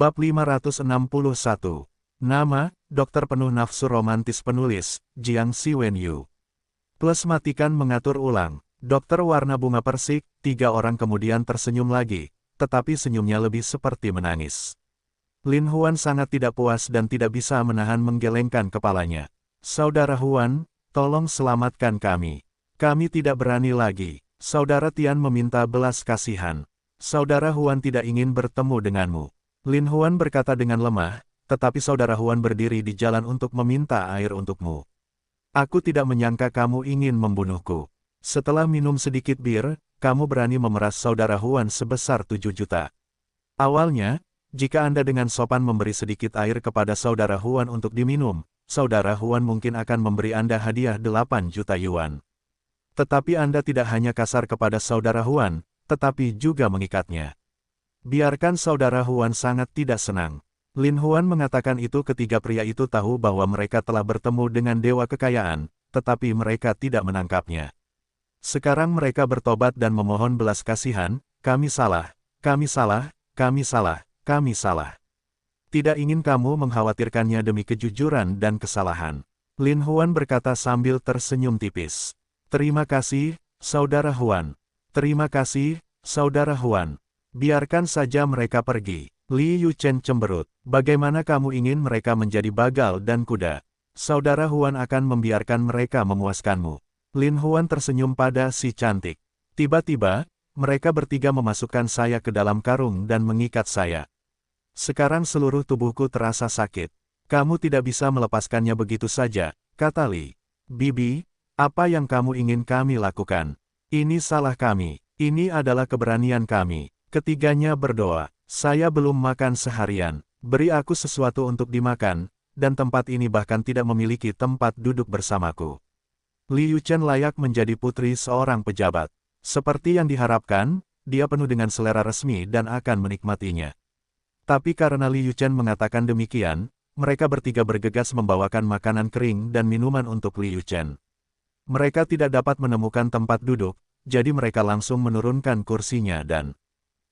Bab 561. Nama, dokter penuh nafsu romantis penulis, Jiang Siwenyu. Plus matikan mengatur ulang. Dokter warna bunga persik, 3 orang kemudian tersenyum lagi, tetapi senyumnya lebih seperti menangis. Lin Huan sangat tidak puas dan tidak bisa menahan menggelengkan kepalanya. Saudara Huan, tolong selamatkan kami. Kami tidak berani lagi. Saudara Tian meminta belas kasihan. Saudara Huan tidak ingin bertemu denganmu. Lin Huan berkata dengan lemah, tetapi saudara Huan berdiri di jalan untuk meminta air untukmu. Aku tidak menyangka kamu ingin membunuhku. Setelah minum sedikit bir, kamu berani memeras saudara Huan sebesar 7 juta. Awalnya, jika Anda dengan sopan memberi sedikit air kepada saudara Huan untuk diminum, saudara Huan mungkin akan memberi Anda hadiah 8 juta yuan. Tetapi Anda tidak hanya kasar kepada saudara Huan, tetapi juga mengikatnya. Biarkan saudara Huan sangat tidak senang. Lin Huan mengatakan itu ketika pria itu tahu bahwa mereka telah bertemu dengan dewa kekayaan, tetapi mereka tidak menangkapnya. Sekarang mereka bertobat dan memohon belas kasihan, kami salah, kami salah, kami salah, kami salah. Tidak ingin kamu mengkhawatirkannya demi kejujuran dan kesalahan. Lin Huan berkata sambil tersenyum tipis. Terima kasih, saudara Huan. Terima kasih, saudara Huan. Biarkan saja mereka pergi. Li Yuchen cemberut. Bagaimana kamu ingin mereka menjadi bagal dan kuda? Saudara Huan akan membiarkan mereka memuaskanmu. Lin Huan tersenyum pada si cantik. Tiba-tiba, mereka bertiga memasukkan saya ke dalam karung dan mengikat saya. Sekarang seluruh tubuhku terasa sakit. Kamu tidak bisa melepaskannya begitu saja, kata Li. Bibi, apa yang kamu ingin kami lakukan? Ini salah kami. Ini adalah keberanian kami. Ketiganya berdoa, saya belum makan seharian, beri aku sesuatu untuk dimakan, dan tempat ini bahkan tidak memiliki tempat duduk bersamaku. Li Yuchen layak menjadi putri seorang pejabat. Seperti yang diharapkan, dia penuh dengan selera resmi dan akan menikmatinya. Tapi karena Li Yuchen mengatakan demikian, mereka bertiga bergegas membawakan makanan kering dan minuman untuk Li Yuchen. Mereka tidak dapat menemukan tempat duduk, jadi mereka langsung menurunkan kursinya dan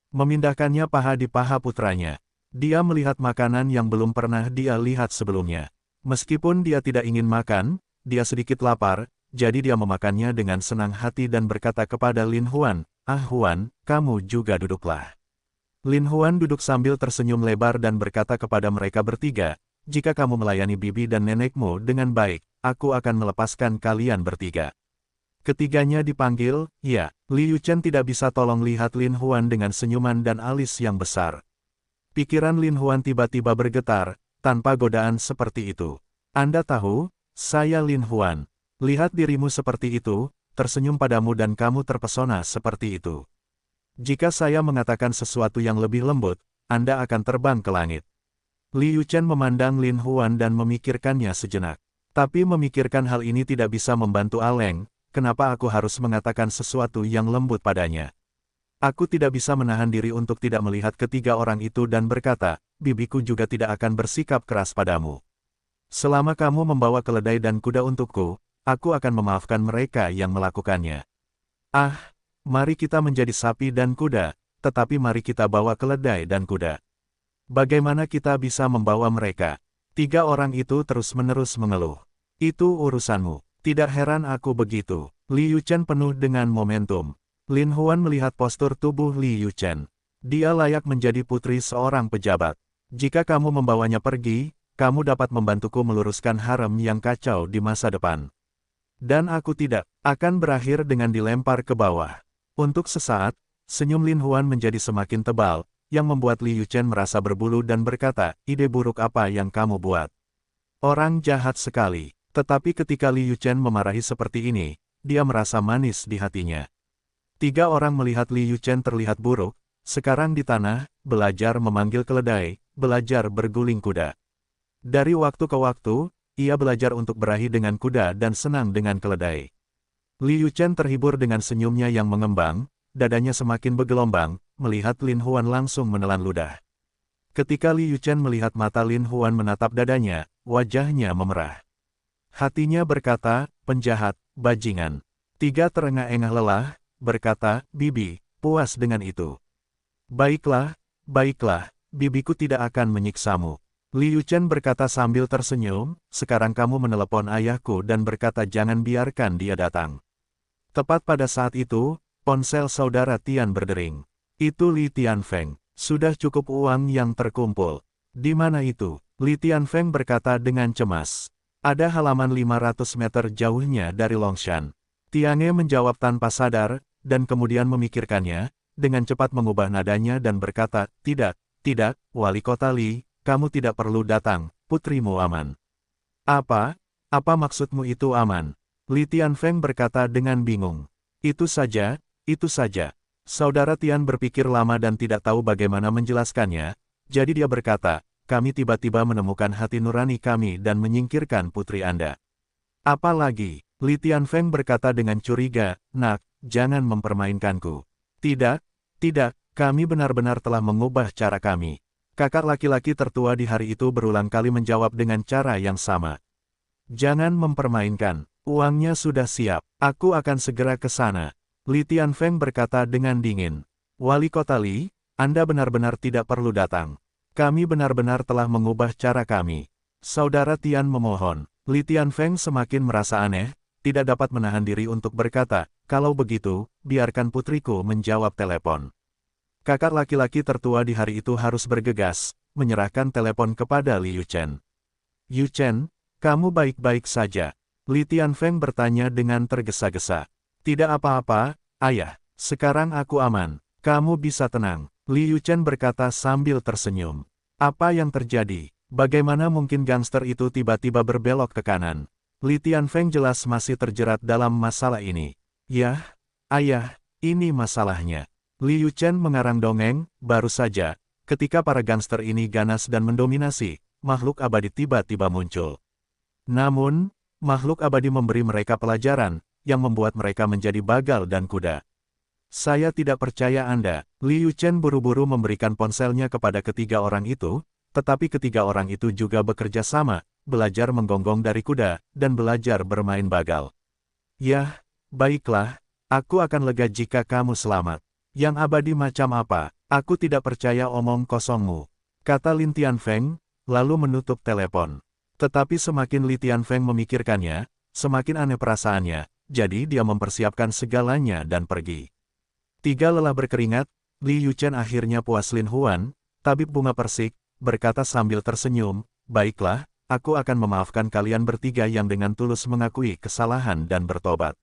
memindahkannya paha di paha putranya. Dia melihat makanan yang belum pernah dia lihat sebelumnya. Meskipun dia tidak ingin makan, dia sedikit lapar, jadi dia memakannya dengan senang hati dan berkata kepada Lin Huan, "Ah Huan, kamu juga duduklah." Lin Huan duduk sambil tersenyum lebar dan berkata kepada mereka bertiga, "Jika kamu melayani bibi dan nenekmu dengan baik, aku akan melepaskan kalian bertiga." Ketiganya dipanggil, ya. Li Yuchen tidak bisa tolong lihat Lin Huan dengan senyuman dan alis yang besar. Pikiran Lin Huan tiba-tiba bergetar, tanpa godaan seperti itu. Anda tahu, saya Lin Huan. Lihat dirimu seperti itu, tersenyum padamu dan kamu terpesona seperti itu. Jika saya mengatakan sesuatu yang lebih lembut, Anda akan terbang ke langit. Li Yuchen memandang Lin Huan dan memikirkannya sejenak. Tapi memikirkan hal ini tidak bisa membantu Aleng. Kenapa aku harus mengatakan sesuatu yang lembut padanya? Aku tidak bisa menahan diri untuk tidak melihat ketiga orang itu dan berkata, bibiku juga tidak akan bersikap keras padamu. Selama kamu membawa keledai dan kuda untukku, aku akan memaafkan mereka yang melakukannya. Ah, mari kita menjadi sapi dan kuda, tetapi mari kita bawa keledai dan kuda. Bagaimana kita bisa membawa mereka? 3 orang itu terus-menerus mengeluh. Itu urusanmu. Tidak heran aku begitu. Li Yuchen penuh dengan momentum. Lin Huan melihat postur tubuh Li Yuchen. Dia layak menjadi putri seorang pejabat. Jika kamu membawanya pergi, kamu dapat membantuku meluruskan harem yang kacau di masa depan. Dan aku tidak akan berakhir dengan dilempar ke bawah. Untuk sesaat, senyum Lin Huan menjadi semakin tebal, yang membuat Li Yuchen merasa berbulu dan berkata, ide buruk apa yang kamu buat? Orang jahat sekali. Tetapi ketika Li Yuchen memarahi seperti ini, dia merasa manis di hatinya. 3 orang melihat Li Yuchen terlihat buruk, sekarang di tanah, belajar memanggil keledai, belajar berguling kuda. Dari waktu ke waktu, ia belajar untuk berahi dengan kuda dan senang dengan keledai. Li Yuchen terhibur dengan senyumnya yang mengembang, dadanya semakin bergelombang, melihat Lin Huan langsung menelan ludah. Ketika Li Yuchen melihat mata Lin Huan menatap dadanya, wajahnya memerah. Hatinya berkata, penjahat, bajingan. 3 terengah-engah lelah, berkata, bibi, puas dengan itu. Baiklah, baiklah, bibiku tidak akan menyiksamu. Liu Chen berkata sambil tersenyum, sekarang kamu menelepon ayahku dan berkata jangan biarkan dia datang. Tepat pada saat itu, ponsel saudara Tian berdering. Itu Li Tianfeng. Sudah cukup uang yang terkumpul. Di mana itu? Li Tianfeng berkata dengan cemas. Ada halaman 500 meter jauhnya dari Longshan. Tiange menjawab tanpa sadar, dan kemudian memikirkannya, dengan cepat mengubah nadanya dan berkata, tidak, Wali Kota Li, kamu tidak perlu datang, putrimu aman. Apa maksudmu itu aman? Li Tianfeng berkata dengan bingung. Itu saja. Saudara Tian berpikir lama dan tidak tahu bagaimana menjelaskannya, jadi dia berkata, kami tiba-tiba menemukan hati nurani kami dan menyingkirkan putri Anda. Apa lagi? Li Tianfeng berkata dengan curiga, nak, jangan mempermainkanku. Tidak, kami benar-benar telah mengubah cara kami. Kakak laki-laki tertua di hari itu berulang kali menjawab dengan cara yang sama. Jangan mempermainkan, uangnya sudah siap, aku akan segera ke sana. Li Tianfeng berkata dengan dingin. Wali Kota Li, Anda benar-benar tidak perlu datang. Kami benar-benar telah mengubah cara kami. Saudara Tian memohon. Li Tianfeng semakin merasa aneh, tidak dapat menahan diri untuk berkata, kalau begitu, biarkan putriku menjawab telepon. Kakak laki-laki tertua di hari itu harus bergegas, menyerahkan telepon kepada Li Yuchen. Yuchen, kamu baik-baik saja? Li Tianfeng bertanya dengan tergesa-gesa. Tidak apa-apa, ayah, sekarang aku aman, kamu bisa tenang. Li Yuchen berkata sambil tersenyum. Apa yang terjadi? Bagaimana mungkin gangster itu tiba-tiba berbelok ke kanan? Li Tianfeng jelas masih terjerat dalam masalah ini. Yah, ayah, ini masalahnya. Li Yuchen mengarang dongeng, baru saja, ketika para gangster ini ganas dan mendominasi, makhluk abadi tiba-tiba muncul. Namun, makhluk abadi memberi mereka pelajaran, yang membuat mereka menjadi bagal dan kuda. Saya tidak percaya Anda. Li Yuchen buru-buru memberikan ponselnya kepada ketiga orang itu, tetapi ketiga orang itu juga bekerja sama, belajar menggonggong dari kuda, dan belajar bermain bagal. Yah, baiklah, aku akan lega jika kamu selamat. Yang abadi macam apa? Aku tidak percaya omong kosongmu, kata Lin Tianfeng, lalu menutup telepon. Tetapi semakin Li Tianfeng memikirkannya, semakin aneh perasaannya, jadi dia mempersiapkan segalanya dan pergi. Tiga lelah berkeringat, Li Yuchen akhirnya puas. Lin Huan, tabib bunga persik, berkata sambil tersenyum, baiklah, aku akan memaafkan kalian bertiga yang dengan tulus mengakui kesalahan dan bertobat.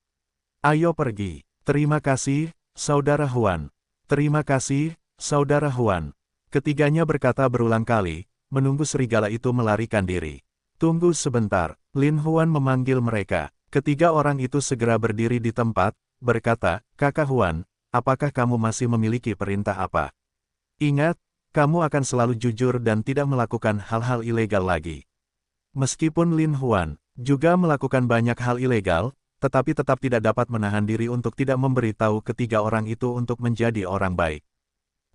Ayo pergi. Terima kasih, Saudara Huan. Terima kasih, Saudara Huan. Ketiganya berkata berulang kali, menunggu serigala itu melarikan diri. Tunggu sebentar, Lin Huan memanggil mereka. Ketiga orang itu segera berdiri di tempat, berkata, Kakak Huan, apakah kamu masih memiliki perintah apa? Ingat, kamu akan selalu jujur dan tidak melakukan hal-hal ilegal lagi. Meskipun Lin Huan juga melakukan banyak hal ilegal, tetapi tetap tidak dapat menahan diri untuk tidak memberitahu ketiga orang itu untuk menjadi orang baik.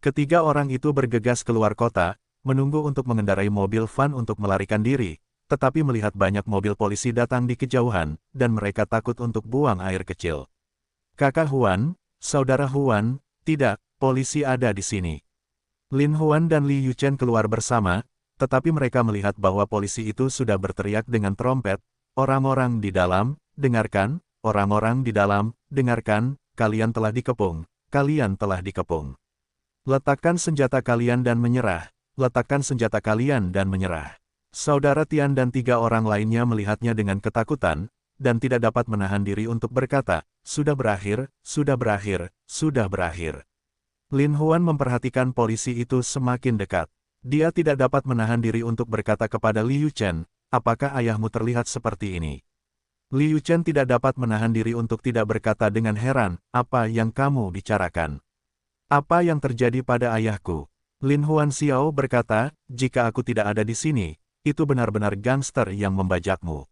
Ketiga orang itu bergegas keluar kota, menunggu untuk mengendarai mobil van untuk melarikan diri, tetapi melihat banyak mobil polisi datang di kejauhan, dan mereka takut untuk buang air kecil. Kakak Huan, Saudara Huan, tidak, polisi ada di sini. Lin Huan dan Li Yuchen keluar bersama, tetapi mereka melihat bahwa polisi itu sudah berteriak dengan trompet, orang-orang di dalam, dengarkan, orang-orang di dalam, dengarkan, kalian telah dikepung, kalian telah dikepung. Letakkan senjata kalian dan menyerah, letakkan senjata kalian dan menyerah. Saudara Tian dan tiga orang lainnya melihatnya dengan ketakutan, dan tidak dapat menahan diri untuk berkata, sudah berakhir, sudah berakhir, sudah berakhir. Lin Huan memperhatikan polisi itu semakin dekat. Dia tidak dapat menahan diri untuk berkata kepada Li Yuchen, apakah ayahmu terlihat seperti ini? Li Yuchen tidak dapat menahan diri untuk tidak berkata dengan heran, apa yang kamu bicarakan? Apa yang terjadi pada ayahku? Lin Huan Xiao berkata, jika aku tidak ada di sini, itu benar-benar gangster yang membajakmu.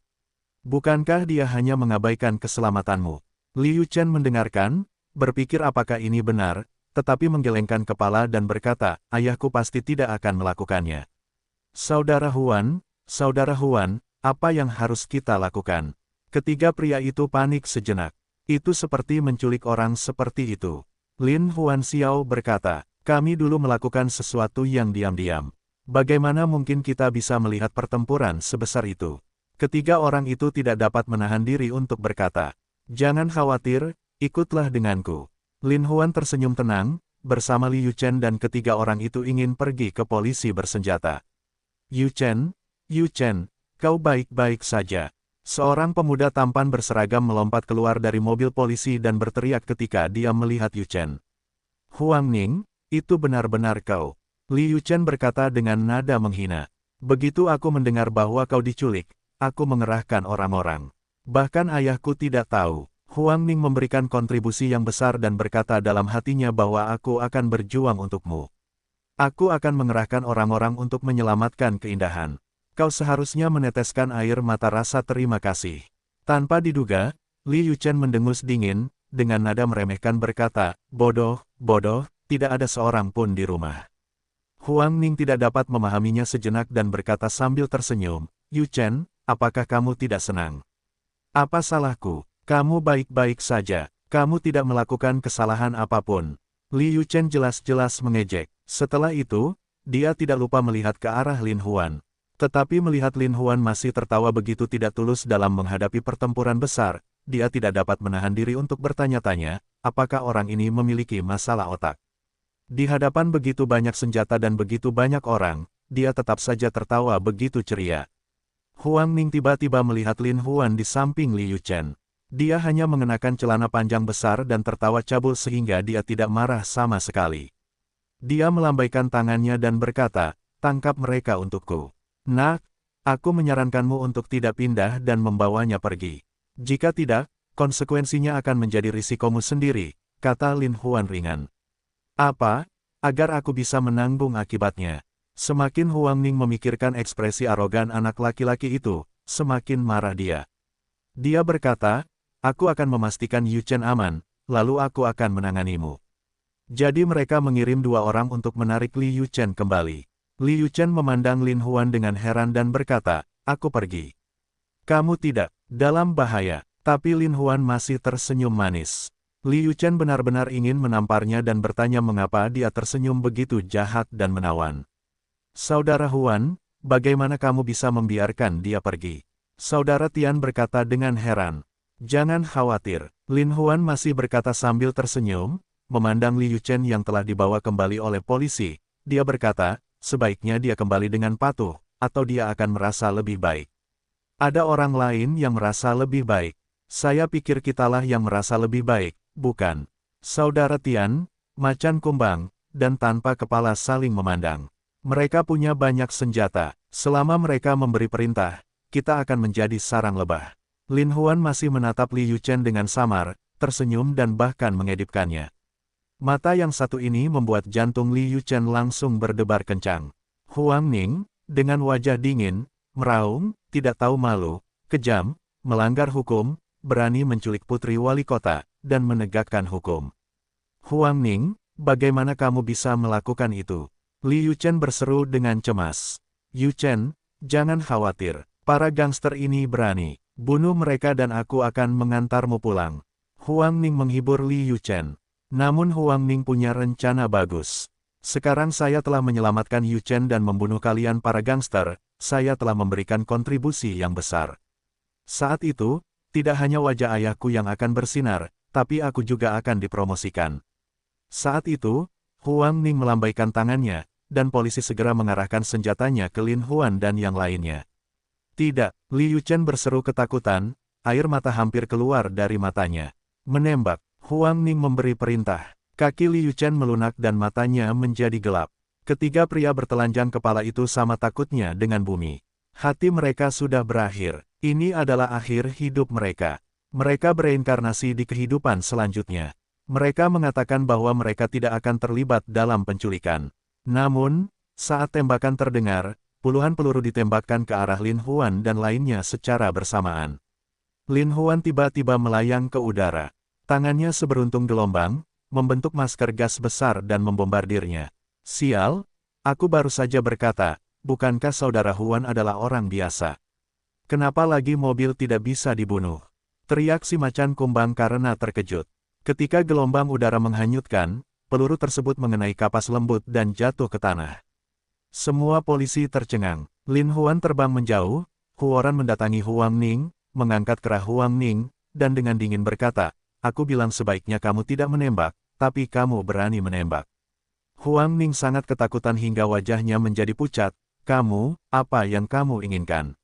Bukankah dia hanya mengabaikan keselamatanmu? Li Yuchen mendengarkan, berpikir apakah ini benar, tetapi menggelengkan kepala dan berkata, ayahku pasti tidak akan melakukannya. Saudara Huan, apa yang harus kita lakukan? Ketiga pria itu panik sejenak. Itu seperti menculik orang seperti itu. Lin Huan Xiao berkata, Kami dulu melakukan sesuatu yang diam-diam. Bagaimana mungkin kita bisa melihat pertempuran sebesar itu? Ketiga orang itu tidak dapat menahan diri untuk berkata, "Jangan khawatir, ikutlah denganku." Lin Huan tersenyum tenang, bersama Li Yuchen dan ketiga orang itu ingin pergi ke polisi bersenjata. Yuchen, kau baik-baik saja." Seorang pemuda tampan berseragam melompat keluar dari mobil polisi dan berteriak ketika dia melihat Yuchen. "Huang Ning, itu benar-benar kau." Li Yuchen berkata dengan nada menghina. "Begitu aku mendengar bahwa kau diculik, aku mengerahkan orang-orang. Bahkan ayahku tidak tahu." Huang Ning memberikan kontribusi yang besar dan berkata dalam hatinya bahwa aku akan berjuang untukmu. Aku akan mengerahkan orang-orang untuk menyelamatkan keindahan. Kau seharusnya meneteskan air mata rasa terima kasih. Tanpa diduga, Li Yuchen mendengus dingin, dengan nada meremehkan berkata, bodoh, tidak ada seorang pun di rumah." Huang Ning tidak dapat memahaminya sejenak dan berkata sambil tersenyum, "Yuchen, apakah kamu tidak senang? Apa salahku? Kamu baik-baik saja. Kamu tidak melakukan kesalahan apapun." Li Yuchen jelas-jelas mengejek. Setelah itu, dia tidak lupa melihat ke arah Lin Huan. Tetapi melihat Lin Huan masih tertawa begitu tidak tulus dalam menghadapi pertempuran besar, dia tidak dapat menahan diri untuk bertanya-tanya, apakah orang ini memiliki masalah otak. Di hadapan begitu banyak senjata dan begitu banyak orang, dia tetap saja tertawa begitu ceria. Huang Ning tiba-tiba melihat Lin Huan di samping Li Yuchen. Dia hanya mengenakan celana panjang besar dan tertawa cabul sehingga dia tidak marah sama sekali. Dia melambaikan tangannya dan berkata, "Tangkap mereka untukku. Nak, aku menyarankanmu untuk tidak pindah dan membawanya pergi. Jika tidak, konsekuensinya akan menjadi risikomu sendiri," kata Lin Huan ringan. "Apa? Agar aku bisa menanggung akibatnya." Semakin Huang Ning memikirkan ekspresi arogan anak laki-laki itu, semakin marah dia. Dia berkata, "Aku akan memastikan Yuchen aman, lalu aku akan menanganimu." Jadi mereka mengirim 2 orang untuk menarik Li Yuchen kembali. Li Yuchen memandang Lin Huan dengan heran dan berkata, "Aku pergi. Kamu tidak dalam bahaya." Tapi Lin Huan masih tersenyum manis. Li Yuchen benar-benar ingin menamparnya dan bertanya mengapa dia tersenyum begitu jahat dan menawan. "Saudara Huan, bagaimana kamu bisa membiarkan dia pergi?" Saudara Tian berkata dengan heran. "Jangan khawatir." Lin Huan masih berkata sambil tersenyum, memandang Li Yuchen yang telah dibawa kembali oleh polisi. Dia berkata, sebaiknya dia kembali dengan patuh, atau dia akan merasa lebih baik. "Ada orang lain yang merasa lebih baik. Saya pikir kitalah yang merasa lebih baik, bukan?" Saudara Tian, macan kumbang, dan tanpa kepala saling memandang. Mereka punya banyak senjata. Selama mereka memberi perintah, kita akan menjadi sarang lebah. Lin Huan masih menatap Li Yuchen dengan samar, tersenyum dan bahkan mengedipkannya. Mata yang satu ini membuat jantung Li Yuchen langsung berdebar kencang. Huang Ning, dengan wajah dingin, meraung, tidak tahu malu, kejam, melanggar hukum, berani menculik putri wali kota, dan menegakkan hukum. "Huang Ning, bagaimana kamu bisa melakukan itu?" Li Yuchen berseru dengan cemas. "Yuchen, jangan khawatir. Para gangster ini berani. Bunuh mereka dan aku akan mengantarmu pulang." Huang Ning menghibur Li Yuchen. Namun Huang Ning punya rencana bagus. "Sekarang saya telah menyelamatkan Yuchen dan membunuh kalian para gangster, saya telah memberikan kontribusi yang besar. Saat itu, tidak hanya wajah ayahku yang akan bersinar, tapi aku juga akan dipromosikan." Saat itu, Huang Ning melambaikan tangannya, dan polisi segera mengarahkan senjatanya ke Lin Huan dan yang lainnya. "Tidak!" Li Yuchen berseru ketakutan, air mata hampir keluar dari matanya. "Menembak!" Huang Ning memberi perintah. Kaki Li Yuchen melunak dan matanya menjadi gelap. Ketiga pria bertelanjang kepala itu sama takutnya dengan bumi. Hati mereka sudah berakhir. Ini adalah akhir hidup mereka. Mereka bereinkarnasi di kehidupan selanjutnya. Mereka mengatakan bahwa mereka tidak akan terlibat dalam penculikan. Namun, saat tembakan terdengar, puluhan peluru ditembakkan ke arah Lin Huan dan lainnya secara bersamaan. Lin Huan tiba-tiba melayang ke udara. Tangannya seberuntung gelombang, membentuk masker gas besar dan membombardirnya. "Sial, aku baru saja berkata, bukankah saudara Huan adalah orang biasa? Kenapa lagi mobil tidak bisa dibunuh?" Teriak si macan kumbang karena terkejut. Ketika gelombang udara menghanyutkan, peluru tersebut mengenai kapas lembut dan jatuh ke tanah. Semua polisi tercengang. Lin Huan terbang menjauh, Huoran mendatangi Huang Ning, mengangkat kerah Huang Ning, dan dengan dingin berkata, "Aku bilang sebaiknya kamu tidak menembak, tapi kamu berani menembak." Huang Ning sangat ketakutan hingga wajahnya menjadi pucat. "Kamu, apa yang kamu inginkan?"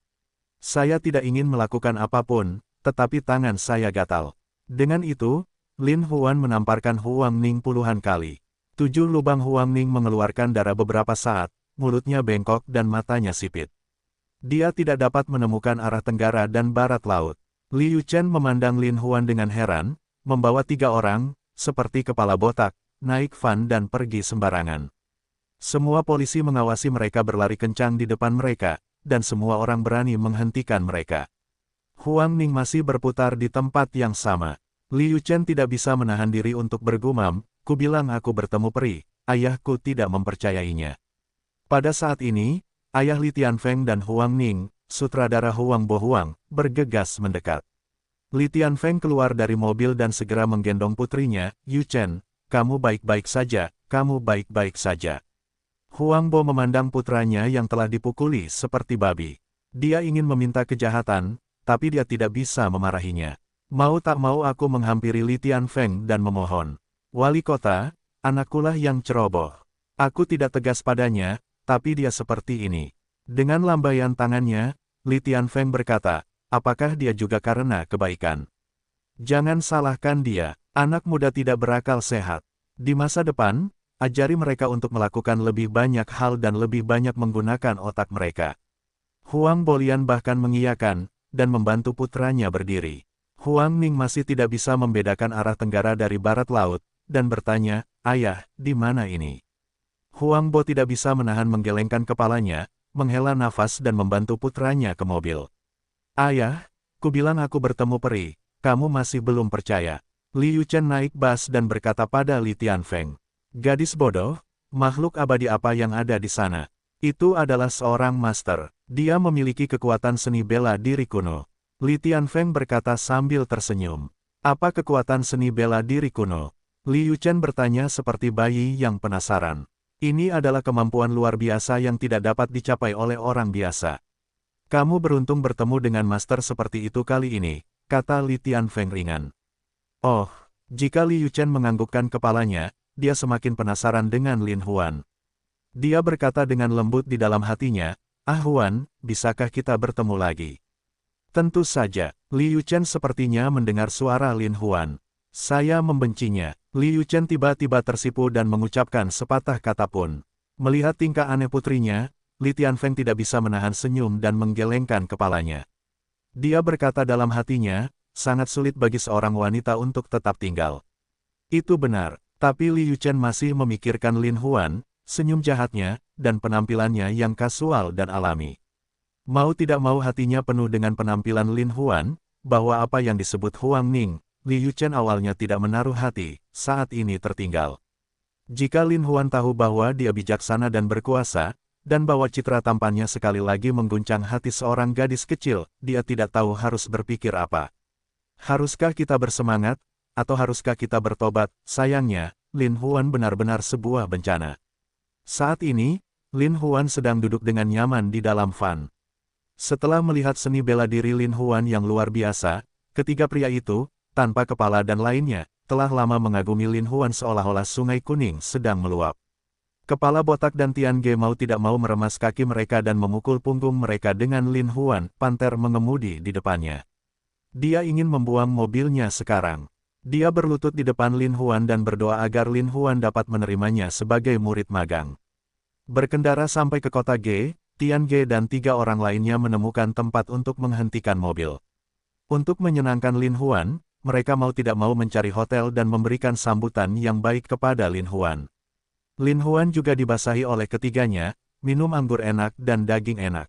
"Saya tidak ingin melakukan apapun, tetapi tangan saya gatal." Dengan itu, Lin Huan menamparkan Huang Ning puluhan kali. 7 lubang Huang Ning mengeluarkan darah beberapa saat, mulutnya bengkok dan matanya sipit. Dia tidak dapat menemukan arah tenggara dan barat laut. Liu Chen memandang Lin Huan dengan heran, membawa 3 orang, seperti kepala botak, naik van dan pergi sembarangan. Semua polisi mengawasi mereka berlari kencang di depan mereka, dan semua orang berani menghentikan mereka. Huang Ning masih berputar di tempat yang sama. Liu Chen tidak bisa menahan diri untuk bergumam, "Ku bilang aku bertemu peri, ayahku tidak mempercayainya." Pada saat ini, ayah Li Tianfeng dan Huang Ning, sutradara Huang Bohuang, bergegas mendekat. Li Tianfeng keluar dari mobil dan segera menggendong putrinya, "Yu Chen, kamu baik-baik saja, kamu baik-baik saja." Huang Bo memandang putranya yang telah dipukuli seperti babi. Dia ingin meminta kejahatan, tapi dia tidak bisa memarahinya. "Mau tak mau aku menghampiri Li Tianfeng dan memohon. Wali kota, anakkulah yang ceroboh. Aku tidak tegas padanya, tapi dia seperti ini." Dengan lambaian tangannya, Li Tianfeng berkata, "Apakah dia juga karena kebaikan? Jangan salahkan dia, anak muda tidak berakal sehat. Di masa depan, ajari mereka untuk melakukan lebih banyak hal dan lebih banyak menggunakan otak mereka." Huang Bolian bahkan mengiyakan, dan membantu putranya berdiri. Huang Ning masih tidak bisa membedakan arah tenggara dari barat laut, dan bertanya, "Ayah, di mana ini?" Huang Bo tidak bisa menahan menggelengkan kepalanya, menghela nafas dan membantu putranya ke mobil. "Ayah, ku bilang aku bertemu peri, kamu masih belum percaya." Liu Chen naik bas dan berkata pada Li Tianfeng, "Gadis bodoh, makhluk abadi apa yang ada di sana? Itu adalah seorang master. Dia memiliki kekuatan seni bela diri kuno." Li Tianfeng berkata sambil tersenyum. "Apa kekuatan seni bela diri kuno?" Liu Chen bertanya seperti bayi yang penasaran. "Ini adalah kemampuan luar biasa yang tidak dapat dicapai oleh orang biasa. Kamu beruntung bertemu dengan master seperti itu kali ini," kata Li Tianfeng ringan. Oh, jika Liu Chen menganggukkan kepalanya, dia semakin penasaran dengan Lin Huan. Dia berkata dengan lembut di dalam hatinya, "Ah Huan, bisakah kita bertemu lagi?" Tentu saja, Liu Chen sepertinya mendengar suara Lin Huan. "Saya membencinya." Liu Chen tiba-tiba tersipu dan mengucapkan sepatah kata pun. Melihat tingkah aneh putrinya, Li Tianfeng tidak bisa menahan senyum dan menggelengkan kepalanya. Dia berkata dalam hatinya, sangat sulit bagi seorang wanita untuk tetap tinggal. Itu benar, tapi Liu Chen masih memikirkan Lin Huan, senyum jahatnya, dan penampilannya yang kasual dan alami. Mau tidak mau hatinya penuh dengan penampilan Lin Huan, bahwa apa yang disebut Huang Ning, Liu Chen awalnya tidak menaruh hati, saat ini tertinggal. Jika Lin Huan tahu bahwa dia bijaksana dan berkuasa, dan bahwa citra tampannya sekali lagi mengguncang hati seorang gadis kecil, dia tidak tahu harus berpikir apa. Haruskah kita bersemangat, atau haruskah kita bertobat? Sayangnya, Lin Huan benar-benar sebuah bencana. Saat ini, Lin Huan sedang duduk dengan nyaman di dalam van. Setelah melihat seni bela diri Lin Huan yang luar biasa, ketiga pria itu, tanpa kepala dan lainnya, telah lama mengagumi Lin Huan seolah-olah sungai kuning sedang meluap. Kepala botak dan Tian Ge mau tidak mau meremas kaki mereka dan memukul punggung mereka dengan Lin Huan, panter mengemudi di depannya. Dia ingin membuang mobilnya sekarang. Dia berlutut di depan Lin Huan dan berdoa agar Lin Huan dapat menerimanya sebagai murid magang. Berkendara sampai ke kota Ge, Tian Ge dan 3 orang lainnya menemukan tempat untuk menghentikan mobil. Untuk menyenangkan Lin Huan, mereka mau tidak mau mencari hotel dan memberikan sambutan yang baik kepada Lin Huan. Lin Huan juga dibasahi oleh ketiganya, minum anggur enak dan daging enak.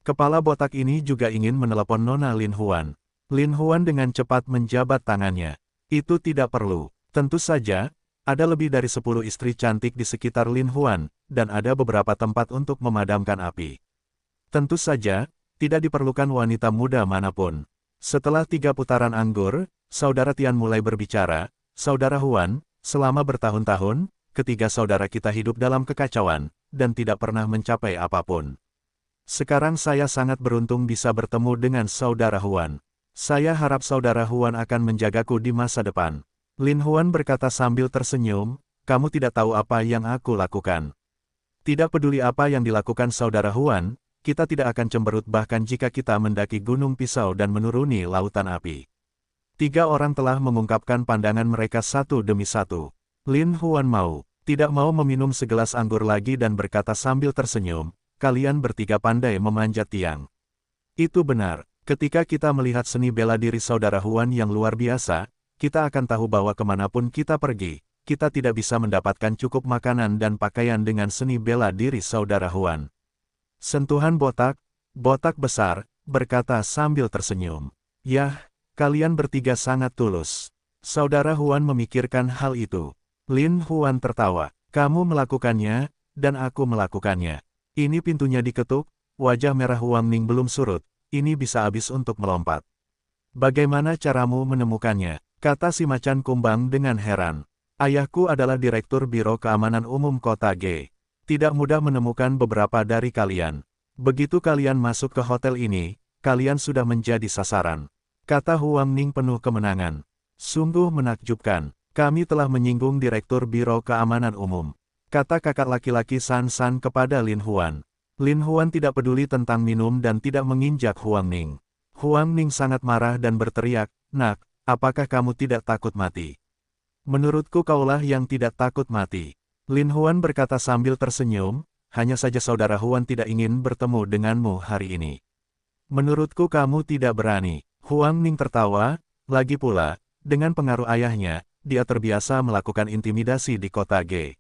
Kepala botak ini juga ingin menelepon Nona Lin Huan. Lin Huan dengan cepat menjabat tangannya. "Itu tidak perlu. Tentu saja, ada lebih dari 10 istri cantik di sekitar Lin Huan, dan ada beberapa tempat untuk memadamkan api. Tentu saja, tidak diperlukan wanita muda manapun." Setelah 3 putaran anggur, Saudara Tian mulai berbicara, "Saudara Huan, selama bertahun-tahun, ketiga saudara kita hidup dalam kekacauan, dan tidak pernah mencapai apapun. Sekarang saya sangat beruntung bisa bertemu dengan saudara Huan. Saya harap saudara Huan akan menjagaku di masa depan. Lin Huan berkata sambil tersenyum, kamu tidak tahu apa yang aku lakukan. Tidak peduli apa yang dilakukan saudara Huan, kita tidak akan cemberut bahkan jika kita mendaki gunung pisau dan menuruni lautan api. Tiga orang telah mengungkapkan pandangan mereka satu demi satu. Lin Huan tidak mau meminum segelas anggur lagi dan berkata sambil tersenyum, kalian bertiga pandai memanjat tiang. Itu benar. Ketika kita melihat seni bela diri saudara Huan yang luar biasa, kita akan tahu bahwa kemanapun kita pergi, kita tidak bisa mendapatkan cukup makanan dan pakaian dengan seni bela diri saudara Huan. Sentuhan botak besar, berkata sambil tersenyum. Yah, kalian bertiga sangat tulus. Saudara Huan memikirkan hal itu. Lin Huan tertawa. Kamu melakukannya, dan aku melakukannya. Ini pintunya diketuk, wajah merah Huang Ning belum surut. Ini bisa habis untuk melompat. Bagaimana caramu menemukannya? Kata si macan kumbang dengan heran. Ayahku adalah Direktur Biro Keamanan Umum Kota G. Tidak mudah menemukan beberapa dari kalian. Begitu kalian masuk ke hotel ini, kalian sudah menjadi sasaran. Kata Huang Ning penuh kemenangan. Sungguh menakjubkan. Kami telah menyinggung Direktur Biro Keamanan Umum. Kata kakak laki-laki San San kepada Lin Huan. Lin Huan tidak peduli tentang minum dan tidak menginjak Huang Ning. Huang Ning sangat marah dan berteriak, nak, apakah kamu tidak takut mati? Menurutku kaulah yang tidak takut mati. Lin Huan berkata sambil tersenyum, hanya saja saudara Huan tidak ingin bertemu denganmu hari ini. Menurutku kamu tidak berani. Huang Ning tertawa, lagi pula, dengan pengaruh ayahnya, dia terbiasa melakukan intimidasi di kota G.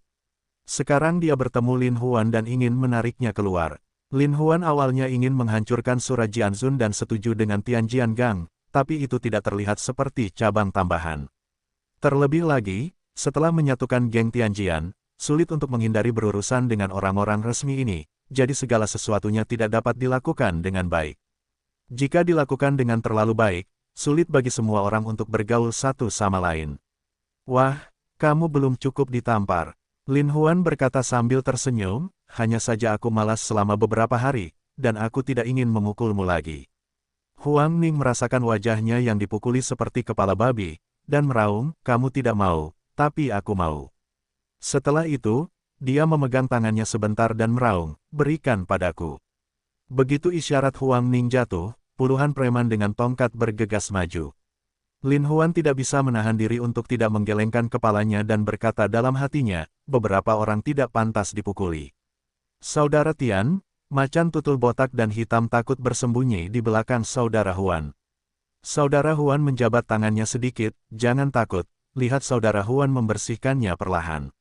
Sekarang dia bertemu Lin Huan dan ingin menariknya keluar. Lin Huan awalnya ingin menghancurkan Surah Jianzun dan setuju dengan Tianjian Gang, tapi itu tidak terlihat seperti cabang tambahan. Terlebih lagi, setelah menyatukan geng Tianjian, sulit untuk menghindari berurusan dengan orang-orang resmi ini, jadi segala sesuatunya tidak dapat dilakukan dengan baik. Jika dilakukan dengan terlalu baik, sulit bagi semua orang untuk bergaul satu sama lain. Wah, kamu belum cukup ditampar. Lin Huan berkata sambil tersenyum, hanya saja aku malas selama beberapa hari, dan aku tidak ingin memukulmu lagi. Huang Ning merasakan wajahnya yang dipukuli seperti kepala babi, dan meraung, kamu tidak mau, tapi aku mau. Setelah itu, dia memegang tangannya sebentar dan meraung, berikan padaku. Begitu isyarat Huang Ning jatuh, puluhan preman dengan tongkat bergegas maju. Lin Huan tidak bisa menahan diri untuk tidak menggelengkan kepalanya dan berkata dalam hatinya, beberapa orang tidak pantas dipukuli. Saudara Tian, macan tutul botak dan hitam takut bersembunyi di belakang saudara Huan. Saudara Huan menjabat tangannya sedikit, jangan takut, lihat saudara Huan membersihkannya perlahan.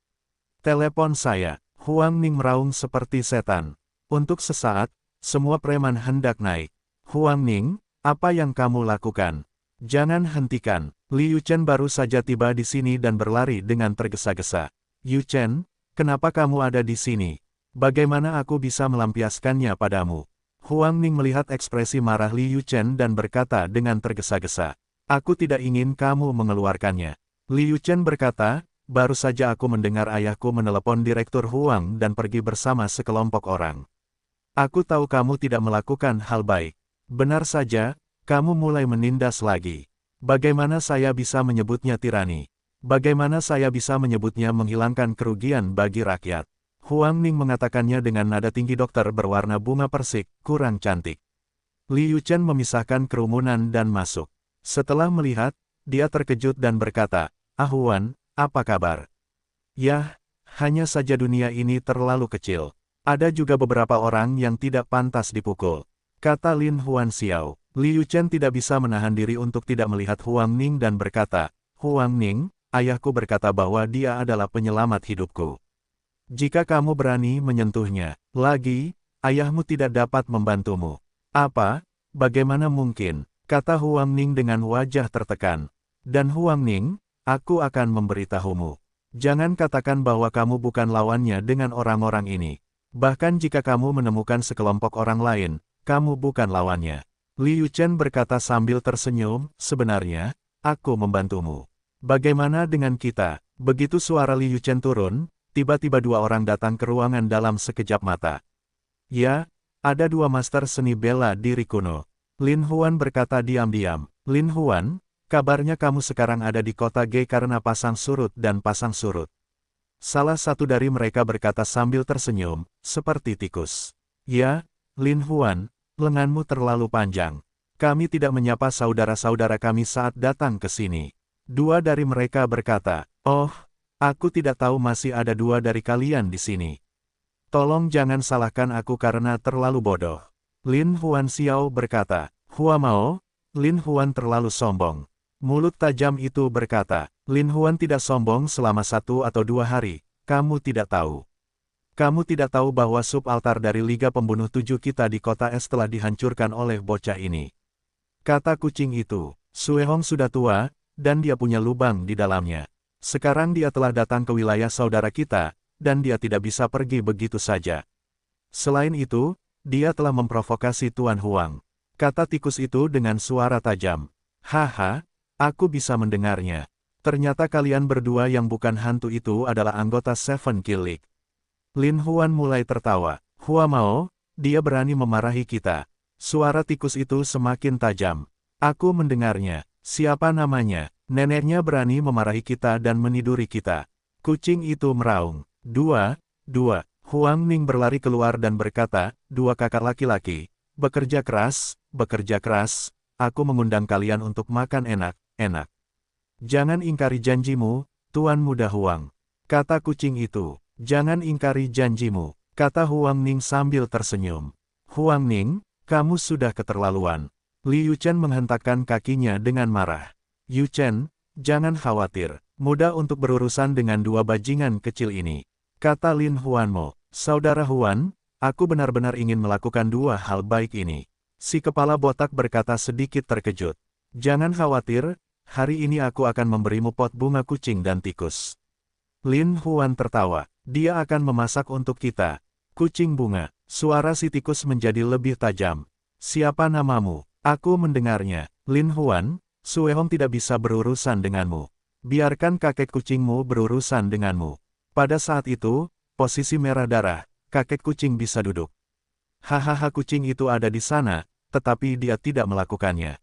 Telepon saya, Huang Ning meraung seperti setan. Untuk sesaat, semua preman hendak naik. Huang Ning, apa yang kamu lakukan? Jangan hentikan. Li Yuchen baru saja tiba di sini dan berlari dengan tergesa-gesa. Yuchen, kenapa kamu ada di sini? Bagaimana aku bisa melampiaskannya padamu? Huang Ning melihat ekspresi marah Li Yuchen dan berkata dengan tergesa-gesa. Aku tidak ingin kamu mengeluarkannya. Li Yuchen berkata, baru saja aku mendengar ayahku menelepon Direktur Huang dan pergi bersama sekelompok orang. Aku tahu kamu tidak melakukan hal baik. Benar saja, kamu mulai menindas lagi. Bagaimana saya bisa menyebutnya tirani? Bagaimana saya bisa menyebutnya menghilangkan kerugian bagi rakyat? Huang Ning mengatakannya dengan nada tinggi. Dokter berwarna bunga persik, kurang cantik. Li Yuchen memisahkan kerumunan dan masuk. Setelah melihat, dia terkejut dan berkata, Huan, apa kabar? Yah, hanya saja dunia ini terlalu kecil. Ada juga beberapa orang yang tidak pantas dipukul. Kata Lin Huan Xiao. Li Yuchen tidak bisa menahan diri untuk tidak melihat Huang Ning dan berkata, Huang Ning, ayahku berkata bahwa dia adalah penyelamat hidupku. Jika kamu berani menyentuhnya lagi, ayahmu tidak dapat membantumu. Apa? Bagaimana mungkin? Kata Huang Ning dengan wajah tertekan. Dan Huang Ning, aku akan memberitahumu. Jangan katakan bahwa kamu bukan lawannya dengan orang-orang ini. Bahkan jika kamu menemukan sekelompok orang lain, kamu bukan lawannya. Li Yuchen berkata sambil tersenyum, sebenarnya, aku membantumu. Bagaimana dengan kita? Begitu suara Li Yuchen turun, tiba-tiba dua orang datang ke ruangan dalam sekejap mata. Ya, ada dua master seni bela diri kuno. Lin Huan berkata diam-diam. Lin Huan, kabarnya kamu sekarang ada di kota Ge karena pasang surut dan pasang surut. Salah satu dari mereka berkata sambil tersenyum, seperti tikus. Ya, Lin Huan, lenganmu terlalu panjang. Kami tidak menyapa saudara-saudara kami saat datang ke sini. Dua dari mereka berkata, oh, aku tidak tahu masih ada dua dari kalian di sini. Tolong jangan salahkan aku karena terlalu bodoh. Lin Huan Xiao berkata, Hua Mao, Lin Huan terlalu sombong. Mulut tajam itu berkata, Lin Huan tidak sombong selama 1 atau 2 hari, kamu tidak tahu. Kamu tidak tahu bahwa subaltar dari Liga Pembunuh 7 kita di kota es telah dihancurkan oleh bocah ini. Kata kucing itu, Sue Hong sudah tua, dan dia punya lubang di dalamnya. Sekarang dia telah datang ke wilayah saudara kita, dan dia tidak bisa pergi begitu saja. Selain itu, dia telah memprovokasi Tuan Huang. Kata tikus itu dengan suara tajam. Haha, aku bisa mendengarnya. Ternyata kalian berdua yang bukan hantu itu adalah anggota Seven Kill League. Lin Huan mulai tertawa. Hua Mao, dia berani memarahi kita. Suara tikus itu semakin tajam. Aku mendengarnya. Siapa namanya? Neneknya berani memarahi kita dan meniduri kita. Kucing itu meraung. Dua. Huang Ning berlari keluar dan berkata, dua kakak laki-laki, bekerja keras, aku mengundang kalian untuk makan enak. Jangan ingkari janjimu, Tuan Muda Huang. Kata kucing itu, jangan ingkari janjimu, kata Huang Ning sambil tersenyum. Huang Ning, kamu sudah keterlaluan. Li Yuchen menghentakkan kakinya dengan marah. Yuchen, jangan khawatir, mudah untuk berurusan dengan dua bajingan kecil ini. Kata Lin Huanmo, saudara Huan, aku benar-benar ingin melakukan dua hal baik ini. Si kepala botak berkata sedikit terkejut. Jangan khawatir, hari ini aku akan memberimu pot bunga kucing dan tikus. Lin Huan tertawa, dia akan memasak untuk kita. Kucing bunga, suara si tikus menjadi lebih tajam. Siapa namamu? Aku mendengarnya. Lin Huan, Sue Hong tidak bisa berurusan denganmu. Biarkan kakek kucingmu berurusan denganmu. Pada saat itu, posisi merah darah, kakek kucing bisa duduk. Hahaha kucing itu ada di sana, tetapi dia tidak melakukannya.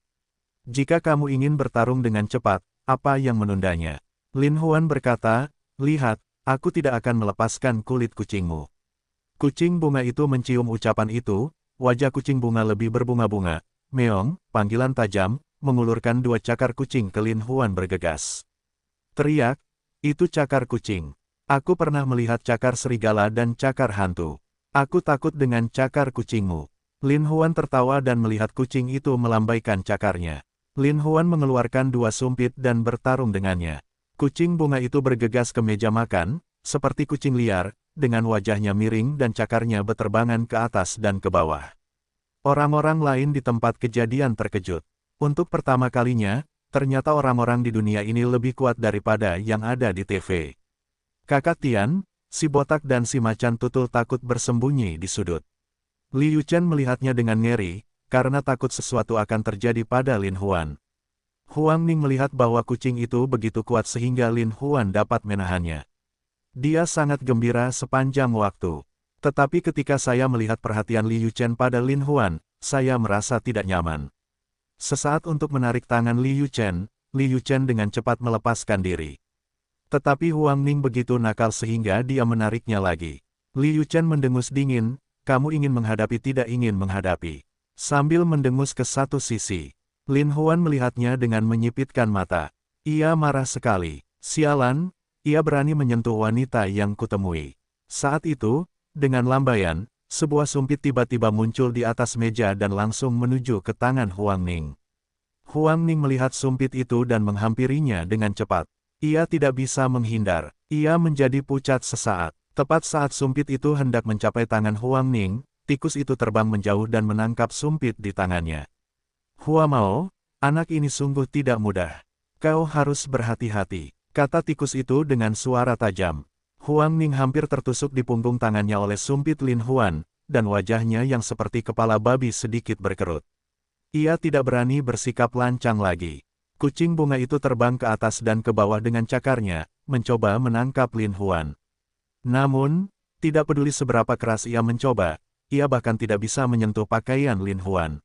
Jika kamu ingin bertarung dengan cepat, apa yang menundanya? Lin Huan berkata, lihat, aku tidak akan melepaskan kulit kucingmu. Kucing bunga itu mencium ucapan itu, wajah kucing bunga lebih berbunga-bunga. Meong, panggilan tajam, mengulurkan dua cakar kucing ke Lin Huan bergegas. Teriak, itu cakar kucing. Aku pernah melihat cakar serigala dan cakar hantu. Aku takut dengan cakar kucingmu. Lin Huan tertawa dan melihat kucing itu melambaikan cakarnya. Lin Huan mengeluarkan dua sumpit dan bertarung dengannya. Kucing bunga itu bergegas ke meja makan, seperti kucing liar, dengan wajahnya miring dan cakarnya berterbangan ke atas dan ke bawah. Orang-orang lain di tempat kejadian terkejut. Untuk pertama kalinya, ternyata orang-orang di dunia ini lebih kuat daripada yang ada di TV. Kakak Tian, si botak dan si macan tutul takut bersembunyi di sudut. Li Yuchen melihatnya dengan ngeri, karena takut sesuatu akan terjadi pada Lin Huan. Huang Ning melihat bahwa kucing itu begitu kuat sehingga Lin Huan dapat menahannya. Dia sangat gembira sepanjang waktu. Tetapi ketika saya melihat perhatian Li Yuchen pada Lin Huan, saya merasa tidak nyaman. Sesaat untuk menarik tangan Li Yuchen dengan cepat melepaskan diri. Tetapi Huang Ning begitu nakal sehingga dia menariknya lagi. Li Yuchen mendengus dingin, kamu ingin menghadapi tidak ingin menghadapi. Sambil mendengus ke satu sisi, Lin Huan melihatnya dengan menyipitkan mata. Ia marah sekali. Sialan, ia berani menyentuh wanita yang kutemui. Saat itu, dengan lambaian, sebuah sumpit tiba-tiba muncul di atas meja dan langsung menuju ke tangan Huang Ning. Huang Ning melihat sumpit itu dan menghampirinya dengan cepat. Ia tidak bisa menghindar. Ia menjadi pucat sesaat. Tepat saat sumpit itu hendak mencapai tangan Huang Ning, tikus itu terbang menjauh dan menangkap sumpit di tangannya. Hua Mao, anak ini sungguh tidak mudah. Kau harus berhati-hati, kata tikus itu dengan suara tajam. Huang Ning hampir tertusuk di punggung tangannya oleh sumpit Lin Huan, dan wajahnya yang seperti kepala babi sedikit berkerut. Ia tidak berani bersikap lancang lagi. Kucing bunga itu terbang ke atas dan ke bawah dengan cakarnya, mencoba menangkap Lin Huan. Namun, tidak peduli seberapa keras ia mencoba, ia bahkan tidak bisa menyentuh pakaian Lin Huan.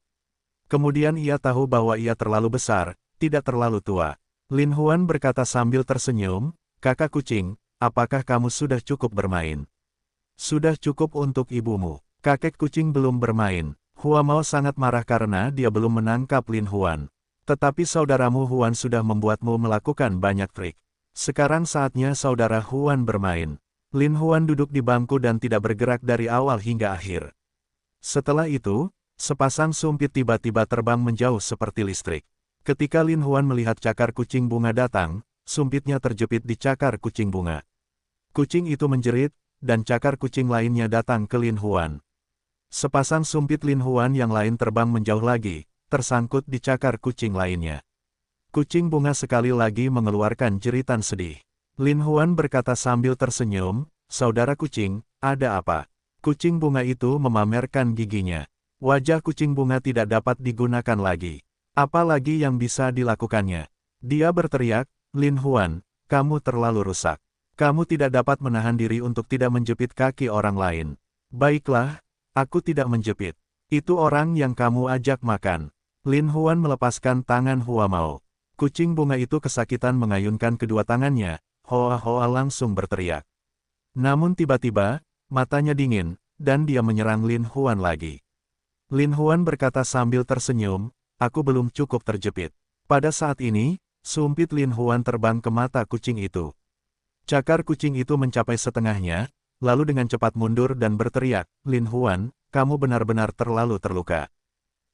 Kemudian ia tahu bahwa ia terlalu besar, tidak terlalu tua. Lin Huan berkata sambil tersenyum, "Kakak kucing, apakah kamu sudah cukup bermain? Sudah cukup untuk ibumu." Kakek kucing belum bermain. Hua Mao sangat marah karena dia belum menangkap Lin Huan. Tetapi saudaramu Huan sudah membuatmu melakukan banyak trik. Sekarang saatnya saudara Huan bermain. Lin Huan duduk di bangku dan tidak bergerak dari awal hingga akhir. Setelah itu, sepasang sumpit tiba-tiba terbang menjauh seperti listrik. Ketika Lin Huan melihat cakar kucing bunga datang, sumpitnya terjepit di cakar kucing bunga. Kucing itu menjerit, dan cakar kucing lainnya datang ke Lin Huan. Sepasang sumpit Lin Huan yang lain terbang menjauh lagi, tersangkut di cakar kucing lainnya. Kucing bunga sekali lagi mengeluarkan jeritan sedih. Lin Huan berkata sambil tersenyum, "Saudara kucing, ada apa?" Kucing bunga itu memamerkan giginya. Wajah kucing bunga tidak dapat digunakan lagi. Apa lagi yang bisa dilakukannya? Dia berteriak, "Lin Huan, kamu terlalu rusak. Kamu tidak dapat menahan diri untuk tidak menjepit kaki orang lain." "Baiklah, aku tidak menjepit. Itu orang yang kamu ajak makan." Lin Huan melepaskan tangan Hua Mao. Kucing bunga itu kesakitan mengayunkan kedua tangannya, Hoa Hoa langsung berteriak. Namun tiba-tiba, matanya dingin, dan dia menyerang Lin Huan lagi. Lin Huan berkata sambil tersenyum, "Aku belum cukup terjepit." Pada saat ini, sumpit Lin Huan terbang ke mata kucing itu. Cakar kucing itu mencapai setengahnya, lalu dengan cepat mundur dan berteriak, "Lin Huan, kamu benar-benar terlalu terluka.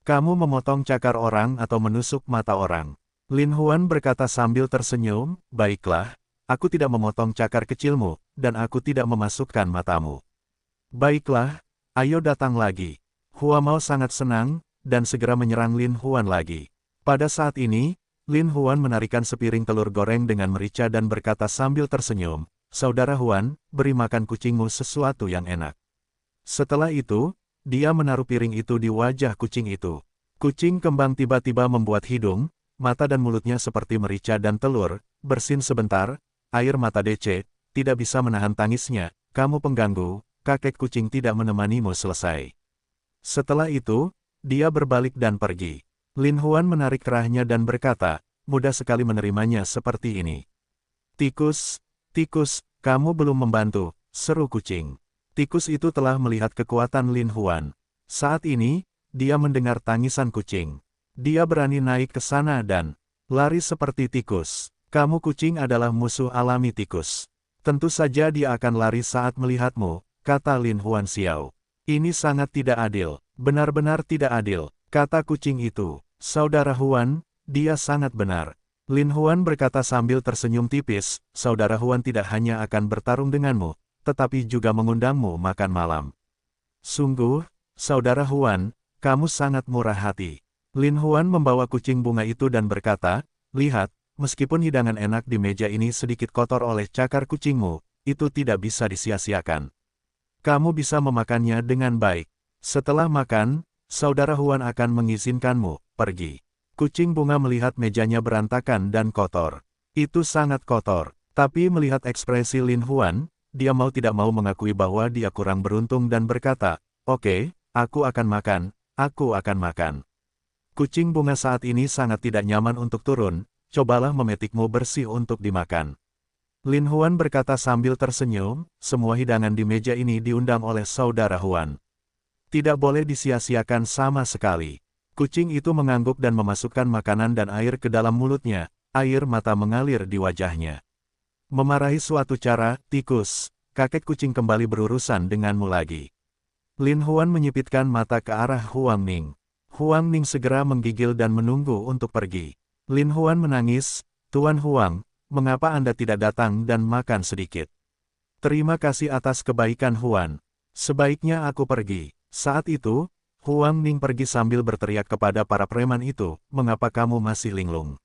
Kamu memotong cakar orang atau menusuk mata orang." Lin Huan berkata sambil tersenyum, "Baiklah, aku tidak memotong cakar kecilmu, dan aku tidak memasukkan matamu." "Baiklah, ayo datang lagi." Hua Mao sangat senang, dan segera menyerang Lin Huan lagi. Pada saat ini, Lin Huan menarikan sepiring telur goreng dengan merica dan berkata sambil tersenyum, "Saudara Huan, beri makan kucingmu sesuatu yang enak." Setelah itu, dia menaruh piring itu di wajah kucing itu. Kucing kembang tiba-tiba membuat hidung, mata dan mulutnya seperti merica dan telur, bersin sebentar, air mata DC, tidak bisa menahan tangisnya, "Kamu pengganggu, kakek kucing tidak menemanimu selesai." Setelah itu, dia berbalik dan pergi. Lin Huan menarik kerahnya dan berkata, "Mudah sekali menerimanya seperti ini." "Tikus, tikus, kamu belum membantu," seru kucing. Tikus itu telah melihat kekuatan Lin Huan. Saat ini, dia mendengar tangisan kucing. Dia berani naik ke sana dan lari seperti tikus. "Kamu kucing adalah musuh alami tikus. Tentu saja dia akan lari saat melihatmu," kata Lin Huan Xiao. "Ini sangat tidak adil, benar-benar tidak adil," kata kucing itu. "Saudara Huan, dia sangat benar." Lin Huan berkata sambil tersenyum tipis, "Saudara Huan tidak hanya akan bertarung denganmu, tetapi juga mengundangmu makan malam." "Sungguh, Saudara Huan, kamu sangat murah hati." Lin Huan membawa kucing bunga itu dan berkata, "Lihat, meskipun hidangan enak di meja ini sedikit kotor oleh cakar kucingmu, itu tidak bisa disia-siakan. Kamu bisa memakannya dengan baik. Setelah makan, Saudara Huan akan mengizinkanmu pergi." Kucing bunga melihat mejanya berantakan dan kotor. Itu sangat kotor. Tapi melihat ekspresi Lin Huan, dia mau tidak mau mengakui bahwa dia kurang beruntung dan berkata, "Oke, aku akan makan, aku akan makan." Kucing bunga saat ini sangat tidak nyaman untuk turun, "Cobalah memetikmu bersih untuk dimakan." Lin Huan berkata sambil tersenyum, "Semua hidangan di meja ini diundang oleh Saudara Huan. Tidak boleh disia-siakan sama sekali." Kucing itu mengangguk dan memasukkan makanan dan air ke dalam mulutnya, air mata mengalir di wajahnya. Memarahi suatu cara, "Tikus, kakek kucing kembali berurusan denganmu lagi." Lin Huan menyipitkan mata ke arah Huang Ning. Huang Ning segera menggigil dan menunggu untuk pergi. Lin Huan menangis, "Tuan Huang, mengapa Anda tidak datang dan makan sedikit?" "Terima kasih atas kebaikan Huan. Sebaiknya aku pergi." Saat itu, Huang Ning pergi sambil berteriak kepada para preman itu, "Mengapa kamu masih linglung?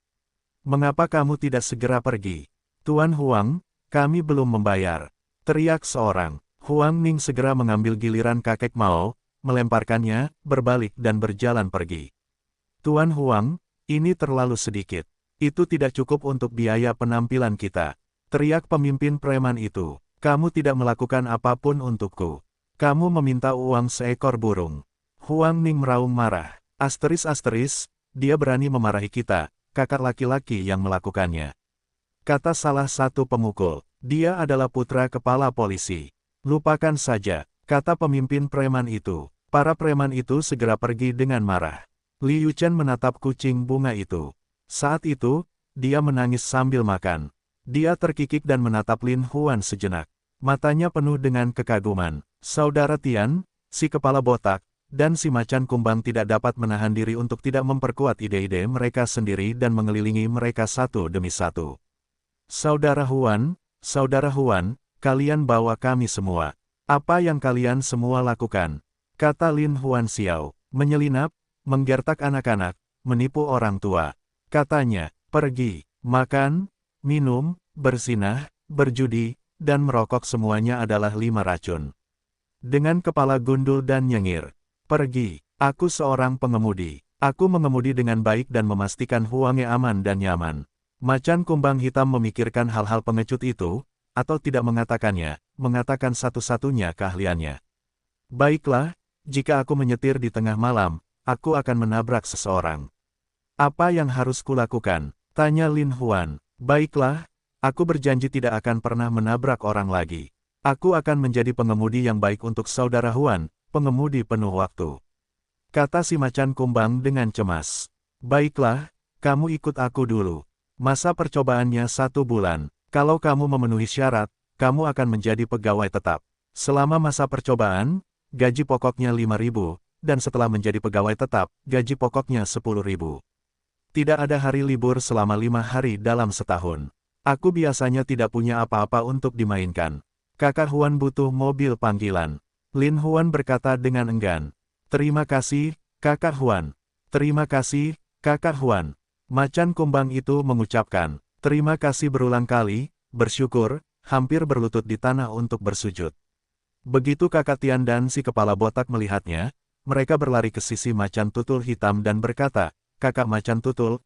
Mengapa kamu tidak segera pergi?" "Tuan Huang, kami belum membayar," teriak seorang. Huang Ning segera mengambil giliran kakek Mao, melemparkannya, berbalik dan berjalan pergi. "Tuan Huang, ini terlalu sedikit. Itu tidak cukup untuk biaya penampilan kita. Teriak pemimpin preman itu. Kamu tidak melakukan apapun untukku. Kamu meminta uang seekor burung. Huang Ning meraung marah. Asteris, dia berani memarahi kita, kakak laki-laki yang melakukannya. Kata salah satu pemukul, dia adalah putra kepala polisi. Lupakan saja, kata pemimpin preman itu. Para preman itu segera pergi dengan marah. Li Yuchen menatap kucing bunga itu. Saat itu, dia menangis sambil makan. Dia terkikik dan menatap Lin Huan sejenak. Matanya penuh dengan kekaguman. Saudara Tian, si kepala botak, dan si macan kumbang tidak dapat menahan diri untuk tidak memperkuat ide-ide mereka sendiri dan mengelilingi mereka satu demi satu. Saudara Huan, kalian bawa kami semua. Apa yang kalian semua lakukan? Kata Lin Huan Xiao, menyelinap, menggertak anak-anak, menipu orang tua. Katanya, pergi, makan, minum, berzinah, berjudi, dan merokok semuanya adalah 5 racun. Dengan kepala gundul dan nyengir. Pergi, aku seorang pengemudi. Aku mengemudi dengan baik dan memastikan Huangnya aman dan nyaman. Macan kumbang hitam memikirkan hal-hal pengecut itu, atau tidak mengatakannya, mengatakan satu-satunya keahliannya. Baiklah, jika aku menyetir di tengah malam, aku akan menabrak seseorang. Apa yang harus kulakukan? Tanya Lin Huan. Baiklah, aku berjanji tidak akan pernah menabrak orang lagi. Aku akan menjadi pengemudi yang baik untuk saudara Huan, pengemudi penuh waktu. Kata si macan kumbang dengan cemas. Baiklah, kamu ikut aku dulu. Masa percobaannya 1 bulan. Kalau kamu memenuhi syarat, kamu akan menjadi pegawai tetap. Selama masa percobaan, gaji pokoknya 5.000, dan setelah menjadi pegawai tetap, gaji pokoknya 10.000. Tidak ada hari libur selama 5 hari dalam setahun. Aku biasanya tidak punya apa-apa untuk dimainkan. Kakak Huan butuh mobil panggilan. Lin Huan berkata dengan enggan. Terima kasih, Kakak Huan. Terima kasih, Kakak Huan. Macan kumbang itu mengucapkan, terima kasih berulang kali, bersyukur, hampir berlutut di tanah untuk bersujud. Begitu Kakak Tian dan si kepala botak melihatnya, mereka berlari ke sisi macan tutul hitam dan berkata, Kakak macan tutul,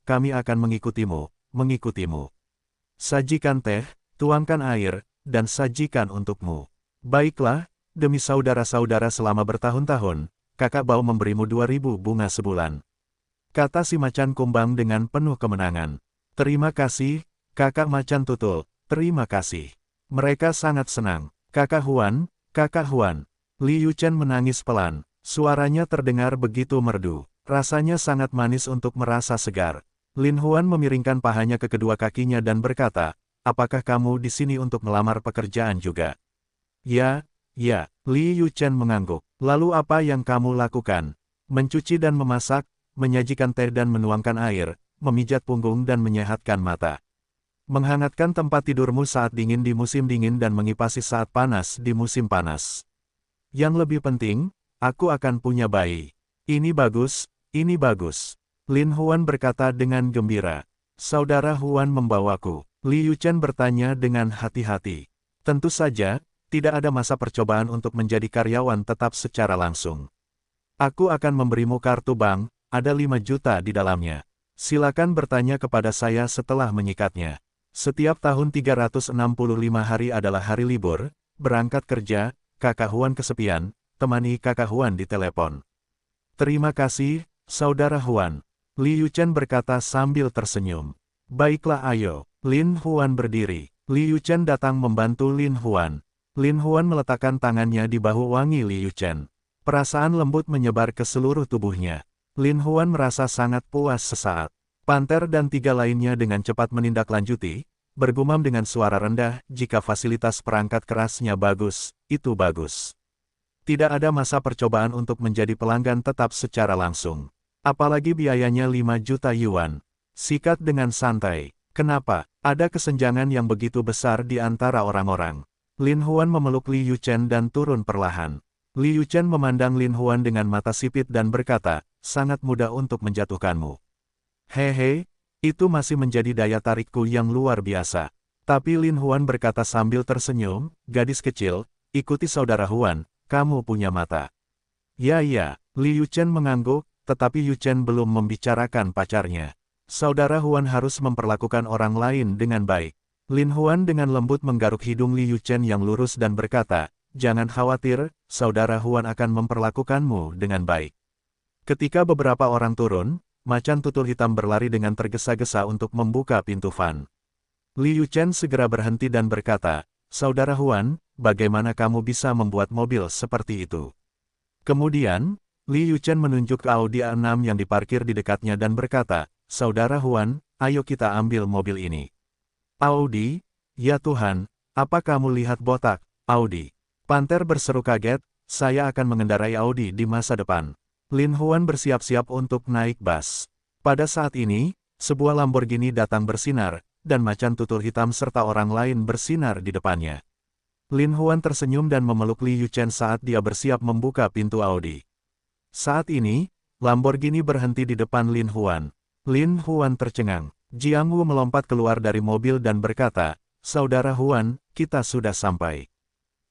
kami akan mengikutimu. Sajikan teh, tuangkan air, dan sajikan untukmu. Baiklah, demi saudara-saudara selama bertahun-tahun, kakak mau memberimu 2.000 bunga sebulan. Kata si macan kumbang dengan penuh kemenangan. Terima kasih, kakak macan tutul, terima kasih. Mereka sangat senang. Kakak Huan. Li Yuchen menangis pelan. Suaranya terdengar begitu merdu. Rasanya sangat manis untuk merasa segar. Lin Huan memiringkan pahanya ke kedua kakinya dan berkata, apakah kamu di sini untuk melamar pekerjaan juga? Ya, Li Yuchen mengangguk. Lalu apa yang kamu lakukan? Mencuci dan memasak, menyajikan teh dan menuangkan air, memijat punggung dan menyehatkan mata. Menghangatkan tempat tidurmu saat dingin di musim dingin dan mengipasi saat panas di musim panas. Yang lebih penting, aku akan punya bayi. Ini bagus. Lin Huan berkata dengan gembira. Saudara Huan membawaku. Li Yuchen bertanya dengan hati-hati. Tentu saja, tidak ada masa percobaan untuk menjadi karyawan tetap secara langsung. Aku akan memberimu kartu bank, ada 5 juta di dalamnya. Silakan bertanya kepada saya setelah menyikatnya. Setiap tahun 365 hari adalah hari libur, berangkat kerja, kakak Huan kesepian, temani kakak Huan di telepon. Terima kasih, saudara Huan. Li Yuchen berkata sambil tersenyum. Baiklah ayo. Lin Huan berdiri. Li Yuchen datang membantu Lin Huan. Lin Huan meletakkan tangannya di bahu wangi Li Yuchen. Perasaan lembut menyebar ke seluruh tubuhnya. Lin Huan merasa sangat puas sesaat. Panter dan 3 lainnya dengan cepat menindaklanjuti, bergumam dengan suara rendah, jika fasilitas perangkat kerasnya bagus, itu bagus. Tidak ada masa percobaan untuk menjadi pelanggan tetap secara langsung. Apalagi biayanya 5 juta yuan. Sikat dengan santai. Kenapa? Ada kesenjangan yang begitu besar di antara orang-orang. Lin Huan memeluk Li Yuchen dan turun perlahan. Li Yuchen memandang Lin Huan dengan mata sipit dan berkata, sangat mudah untuk menjatuhkanmu. Hehe, itu masih menjadi daya tarikku yang luar biasa. Tapi Lin Huan berkata sambil tersenyum, gadis kecil, ikuti saudara Huan, kamu punya mata. Ya, Li Yuchen mengangguk, tetapi Yuchen belum membicarakan pacarnya. Saudara Huan harus memperlakukan orang lain dengan baik. Lin Huan dengan lembut menggaruk hidung Li Yuchen yang lurus dan berkata, "Jangan khawatir, Saudara Huan akan memperlakukanmu dengan baik." Ketika beberapa orang turun, macan tutul hitam berlari dengan tergesa-gesa untuk membuka pintu van. Li Yuchen segera berhenti dan berkata, "Saudara Huan, bagaimana kamu bisa membuat mobil seperti itu?" Kemudian, Li Yuchen menunjuk ke Audi A6 yang diparkir di dekatnya dan berkata, "Saudara Huan, ayo kita ambil mobil ini." Audi, "Ya Tuhan, apa kamu lihat botak, Audi?" Panther berseru kaget, "Saya akan mengendarai Audi di masa depan." Lin Huan bersiap-siap untuk naik bus. Pada saat ini, sebuah Lamborghini datang bersinar, dan macan tutul hitam serta orang lain bersinar di depannya. Lin Huan tersenyum dan memeluk Li Yuchen saat dia bersiap membuka pintu Audi. Saat ini, Lamborghini berhenti di depan Lin Huan. Lin Huan tercengang. Jiang Wu melompat keluar dari mobil dan berkata, "Saudara Huan, kita sudah sampai."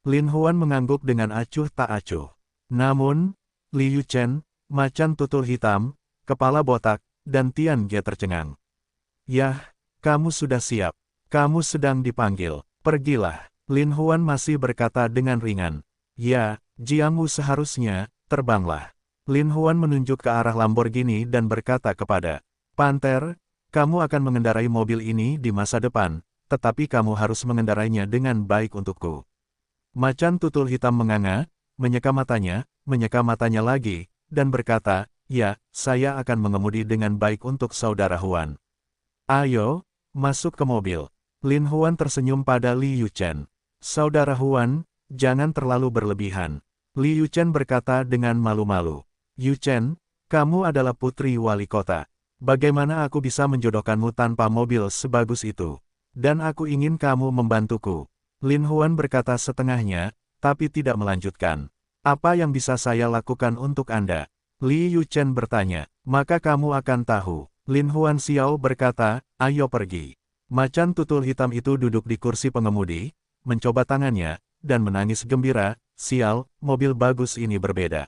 Lin Huan mengangguk dengan acuh tak acuh. Namun, Li Yuchen, macan tutul hitam, kepala botak, dan Tian Ge tercengang. "Yah, kamu sudah siap. Kamu sedang dipanggil. Pergilah." Lin Huan masih berkata dengan ringan. "Ya, Jiang Wu seharusnya, terbanglah." Lin Huan menunjuk ke arah Lamborghini dan berkata kepada Panther, "Kamu akan mengendarai mobil ini di masa depan, tetapi kamu harus mengendarainya dengan baik untukku." Macan tutul hitam menganga, menyeka matanya lagi, dan berkata, "Ya, saya akan mengemudi dengan baik untuk Saudara Huan." "Ayo, masuk ke mobil." Lin Huan tersenyum pada Li Yuchen. "Saudara Huan, jangan terlalu berlebihan." Li Yuchen berkata dengan malu-malu. "Yuchen, kamu adalah putri wali kota. Bagaimana aku bisa menjodohkanmu tanpa mobil sebagus itu? Dan aku ingin kamu membantuku." Lin Huan berkata setengahnya, tapi tidak melanjutkan. "Apa yang bisa saya lakukan untuk Anda?" Li Yuchen bertanya. "Maka kamu akan tahu." Lin Huan Xiao berkata, "Ayo pergi." Macan tutul hitam itu duduk di kursi pengemudi, mencoba tangannya, dan menangis gembira. "Sial, mobil bagus ini berbeda.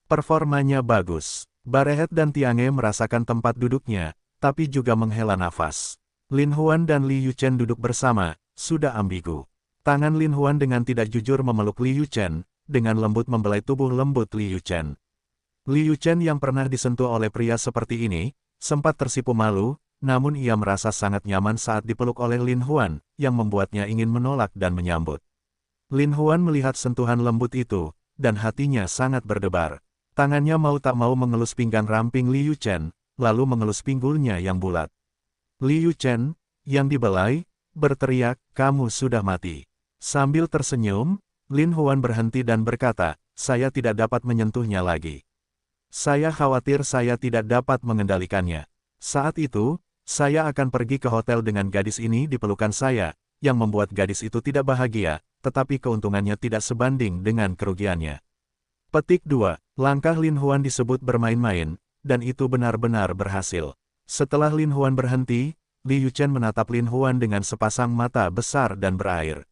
Performanya bagus." Barehet dan Tiange merasakan tempat duduknya, tapi juga menghela nafas. Lin Huan dan Li Yuchen duduk bersama, sudah ambigu. Tangan Lin Huan dengan tidak jujur memeluk Li Yuchen, dengan lembut membelai tubuh lembut Li Yuchen. Li Yuchen yang pernah disentuh oleh pria seperti ini, sempat tersipu malu, namun ia merasa sangat nyaman saat dipeluk oleh Lin Huan, yang membuatnya ingin menolak dan menyambut. Lin Huan melihat sentuhan lembut itu, dan hatinya sangat berdebar. Tangannya mau tak mau mengelus pinggang ramping Li Yuchen, lalu mengelus pinggulnya yang bulat. Li Yuchen, yang dibelai, berteriak, "Kamu sudah mati." Sambil tersenyum, Lin Huan berhenti dan berkata, "Saya tidak dapat menyentuhnya lagi. Saya khawatir saya tidak dapat mengendalikannya. Saat itu, saya akan pergi ke hotel dengan gadis ini di pelukan saya, yang membuat gadis itu tidak bahagia, tetapi keuntungannya tidak sebanding dengan kerugiannya." Petik 2. Langkah Lin Huan disebut bermain-main, dan itu benar-benar berhasil. Setelah Lin Huan berhenti, Li Yuchen menatap Lin Huan dengan sepasang mata besar dan berair.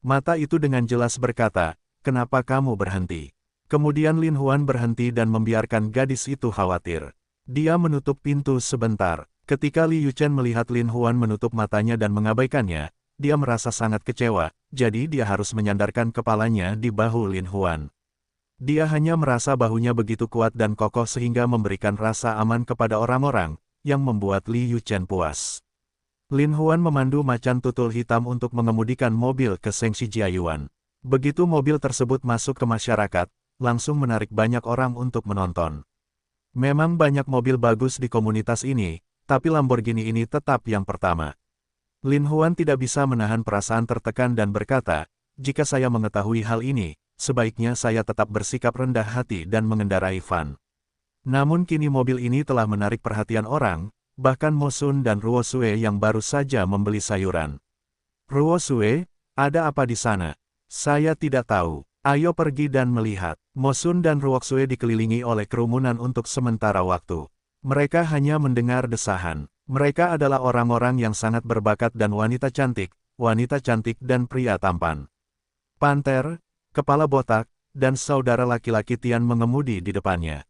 Mata itu dengan jelas berkata, "Kenapa kamu berhenti?" Kemudian Lin Huan berhenti dan membiarkan gadis itu khawatir. Dia menutup pintu sebentar. Ketika Li Yuchen melihat Lin Huan menutup matanya dan mengabaikannya, dia merasa sangat kecewa, jadi dia harus menyandarkan kepalanya di bahu Lin Huan. Dia hanya merasa bahunya begitu kuat dan kokoh sehingga memberikan rasa aman kepada orang-orang, yang membuat Li Yuchen puas. Lin Huan memandu macan tutul hitam untuk mengemudikan mobil ke Shengxi Jiayuan. Begitu mobil tersebut masuk ke masyarakat, langsung menarik banyak orang untuk menonton. Memang banyak mobil bagus di komunitas ini, tapi Lamborghini ini tetap yang pertama. Lin Huan tidak bisa menahan perasaan tertekan dan berkata, "Jika saya mengetahui hal ini, sebaiknya saya tetap bersikap rendah hati dan mengendarai van." Namun kini mobil ini telah menarik perhatian orang, bahkan Mo Sun dan Ruo Sue yang baru saja membeli sayuran. "Ruo Sue, ada apa di sana?" "Saya tidak tahu. Ayo pergi dan melihat." Mo Sun dan Ruo Sue dikelilingi oleh kerumunan untuk sementara waktu. Mereka hanya mendengar desahan. Mereka adalah orang-orang yang sangat berbakat dan wanita cantik dan pria tampan. Panther, kepala botak, dan saudara laki-laki Tian mengemudi di depannya.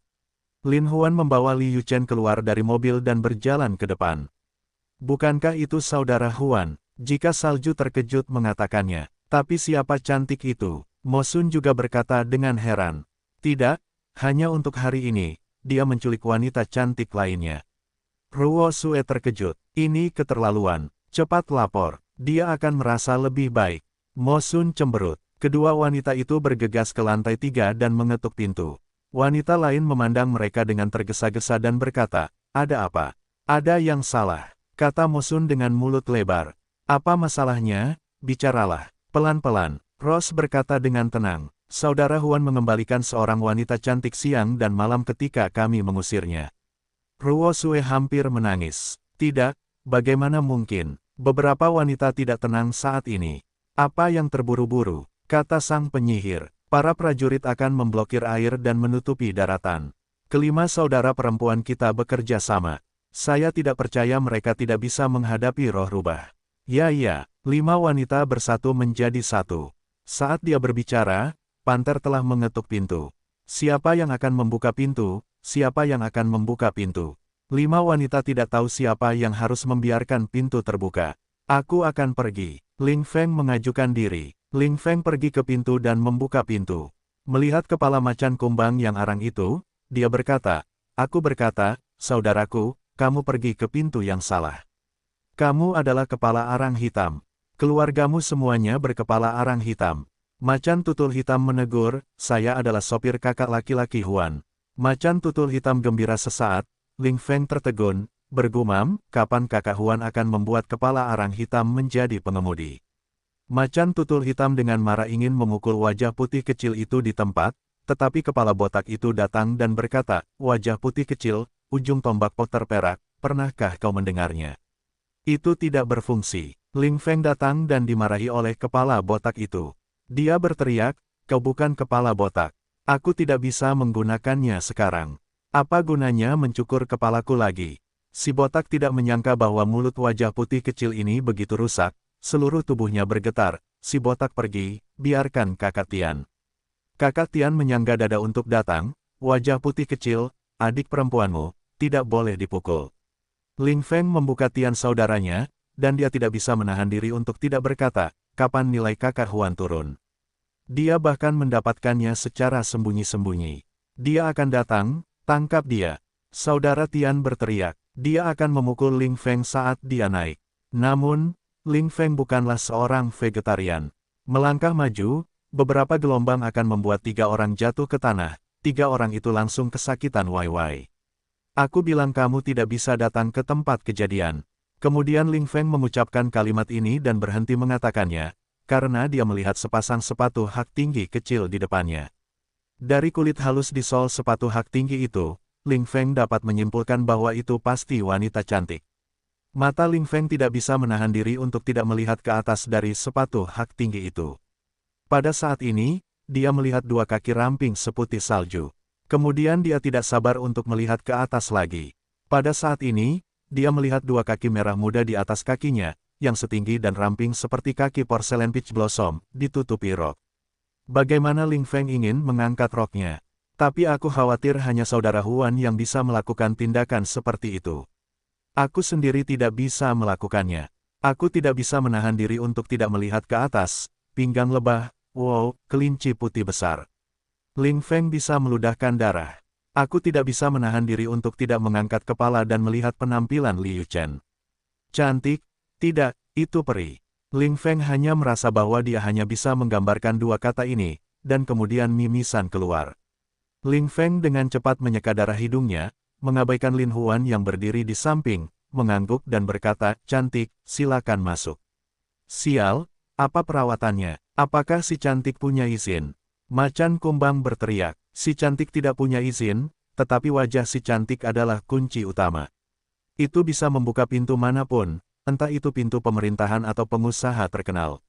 Lin Huan membawa Li Yuchen keluar dari mobil dan berjalan ke depan. Bukankah itu saudara Huan? Jika Salju terkejut mengatakannya. Tapi siapa cantik itu? Mo Sun juga berkata dengan heran. Tidak, hanya untuk hari ini, dia menculik wanita cantik lainnya. Ruo Sue terkejut. Ini keterlaluan. Cepat lapor, dia akan merasa lebih baik. Mo Sun cemberut. Kedua wanita itu bergegas ke lantai 3 dan mengetuk pintu. Wanita lain memandang mereka dengan tergesa-gesa dan berkata, ada apa? Ada yang salah, kata Mo Sun dengan mulut lebar. Apa masalahnya? Bicaralah. Pelan-pelan, Rose berkata dengan tenang. Saudara Huan mengembalikan seorang wanita cantik siang dan malam ketika kami mengusirnya. Ruo Sue hampir menangis. Tidak, bagaimana mungkin? Beberapa wanita tidak tenang saat ini. Apa yang terburu-buru? Kata sang penyihir. Para prajurit akan memblokir air dan menutupi daratan. Kelima saudara perempuan kita bekerja sama. Saya tidak percaya mereka tidak bisa menghadapi roh rubah. Ya, 5 wanita bersatu menjadi satu. Saat dia berbicara, Panter telah mengetuk pintu. Siapa yang akan membuka pintu? Siapa yang akan membuka pintu? 5 wanita tidak tahu siapa yang harus membiarkan pintu terbuka. Aku akan pergi. Ling Feng mengajukan diri. Ling Feng pergi ke pintu dan membuka pintu. Melihat kepala macan kumbang yang arang itu, dia berkata, aku berkata, saudaraku, kamu pergi ke pintu yang salah. Kamu adalah kepala arang hitam. Keluargamu semuanya berkepala arang hitam. Macan tutul hitam menegur, saya adalah sopir kakak laki-laki Huan. Macan tutul hitam gembira sesaat, Ling Feng tertegun, bergumam, kapan kakak Huan akan membuat kepala arang hitam menjadi pengemudi. Macan tutul hitam dengan marah ingin memukul wajah putih kecil itu di tempat, tetapi kepala botak itu datang dan berkata, wajah putih kecil, ujung tombak Potter perak, pernahkah kau mendengarnya? Itu tidak berfungsi. Ling Feng datang dan dimarahi oleh kepala botak itu. Dia berteriak, kau bukan kepala botak. Aku tidak bisa menggunakannya sekarang. Apa gunanya mencukur kepalaku lagi? Si botak tidak menyangka bahwa mulut wajah putih kecil ini begitu rusak. Seluruh tubuhnya bergetar, si botak pergi, biarkan kakak Tian. Kakak Tian menyangga dada untuk datang, wajah putih kecil, adik perempuanmu, tidak boleh dipukul. Ling Feng membuka Tian saudaranya, dan dia tidak bisa menahan diri untuk tidak berkata, kapan nilai kakak Huan turun. Dia bahkan mendapatkannya secara sembunyi-sembunyi. Dia akan datang, tangkap dia. Saudara Tian berteriak, dia akan memukul Ling Feng saat dia naik. Namun, Ling Feng bukanlah seorang vegetarian. Melangkah maju, beberapa gelombang akan membuat 3 orang jatuh ke tanah, 3 orang itu langsung kesakitan wai-wai. Aku bilang kamu tidak bisa datang ke tempat kejadian. Kemudian Ling Feng mengucapkan kalimat ini dan berhenti mengatakannya, karena dia melihat sepasang sepatu hak tinggi kecil di depannya. Dari kulit halus di sol sepatu hak tinggi itu, Ling Feng dapat menyimpulkan bahwa itu pasti wanita cantik. Mata Ling Feng tidak bisa menahan diri untuk tidak melihat ke atas dari sepatu hak tinggi itu. Pada saat ini, dia melihat 2 kaki ramping seputih salju. Kemudian dia tidak sabar untuk melihat ke atas lagi. Pada saat ini, dia melihat 2 kaki merah muda di atas kakinya, yang setinggi dan ramping seperti kaki porselen peach blossom, ditutupi rok. Bagaimana Ling Feng ingin mengangkat roknya? Tapi aku khawatir hanya saudara Huan yang bisa melakukan tindakan seperti itu. Aku sendiri tidak bisa melakukannya. Aku tidak bisa menahan diri untuk tidak melihat ke atas, pinggang lebah, wow, kelinci putih besar. Ling Feng bisa meludahkan darah. Aku tidak bisa menahan diri untuk tidak mengangkat kepala dan melihat penampilan Li Yuchen. Cantik? Tidak, itu peri. Ling Feng hanya merasa bahwa dia hanya bisa menggambarkan 2 kata ini, dan kemudian mimisan keluar. Ling Feng dengan cepat menyeka darah hidungnya, mengabaikan Lin Huan yang berdiri di samping, mengangguk dan berkata, cantik, silakan masuk. Sial, apa perawatannya? Apakah si cantik punya izin? Macan kumbang berteriak, si cantik tidak punya izin, tetapi wajah si cantik adalah kunci utama. Itu bisa membuka pintu manapun, entah itu pintu pemerintahan atau pengusaha terkenal.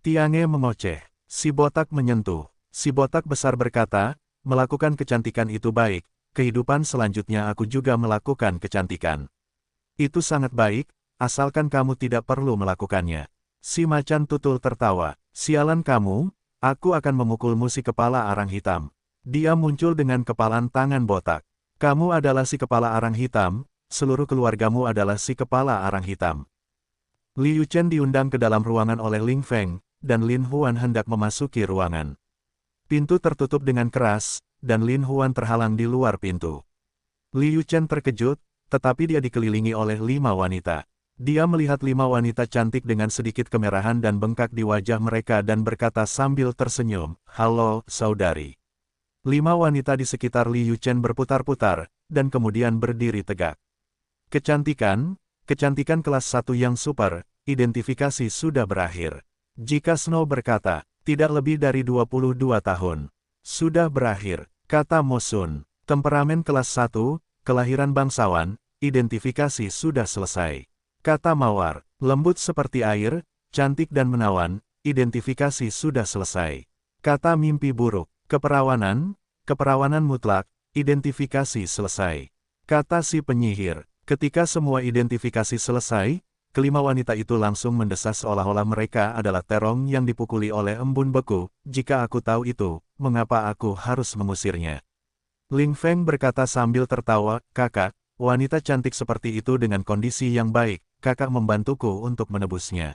Tiange mengoceh, si botak menyentuh. Si botak besar berkata, melakukan kecantikan itu baik. Kehidupan selanjutnya aku juga melakukan kecantikan. Itu sangat baik, asalkan kamu tidak perlu melakukannya. Si macan tutul tertawa, sialan kamu, aku akan memukulmu si kepala arang hitam. Dia muncul dengan kepalan tangan botak. Kamu adalah si kepala arang hitam, seluruh keluargamu adalah si kepala arang hitam. Liu Chen diundang ke dalam ruangan oleh Ling Feng, dan Lin Huan hendak memasuki ruangan. Pintu tertutup dengan keras, dan Lin Huan terhalang di luar pintu. Liu Chen terkejut, tetapi dia dikelilingi oleh 5 wanita. Dia melihat 5 wanita cantik dengan sedikit kemerahan dan bengkak di wajah mereka dan berkata sambil tersenyum, "Halo, saudari." 5 wanita di sekitar Liu Chen berputar-putar, dan kemudian berdiri tegak. Kecantikan kelas 1 yang super, identifikasi sudah berakhir. Jika Snow berkata, tidak lebih dari 22 tahun. Sudah berakhir, kata Mosun. Temperamen kelas 1, kelahiran bangsawan, identifikasi sudah selesai. Kata Mawar, lembut seperti air, cantik dan menawan, identifikasi sudah selesai. Kata Mimpi buruk, keperawanan mutlak, identifikasi selesai. Kata si penyihir, ketika semua identifikasi selesai, kelima wanita itu langsung mendesah seolah-olah mereka adalah terong yang dipukuli oleh embun beku. Jika aku tahu itu, mengapa aku harus mengusirnya? Ling Feng berkata sambil tertawa, "Kakak, wanita cantik seperti itu dengan kondisi yang baik, kakak membantuku untuk menebusnya."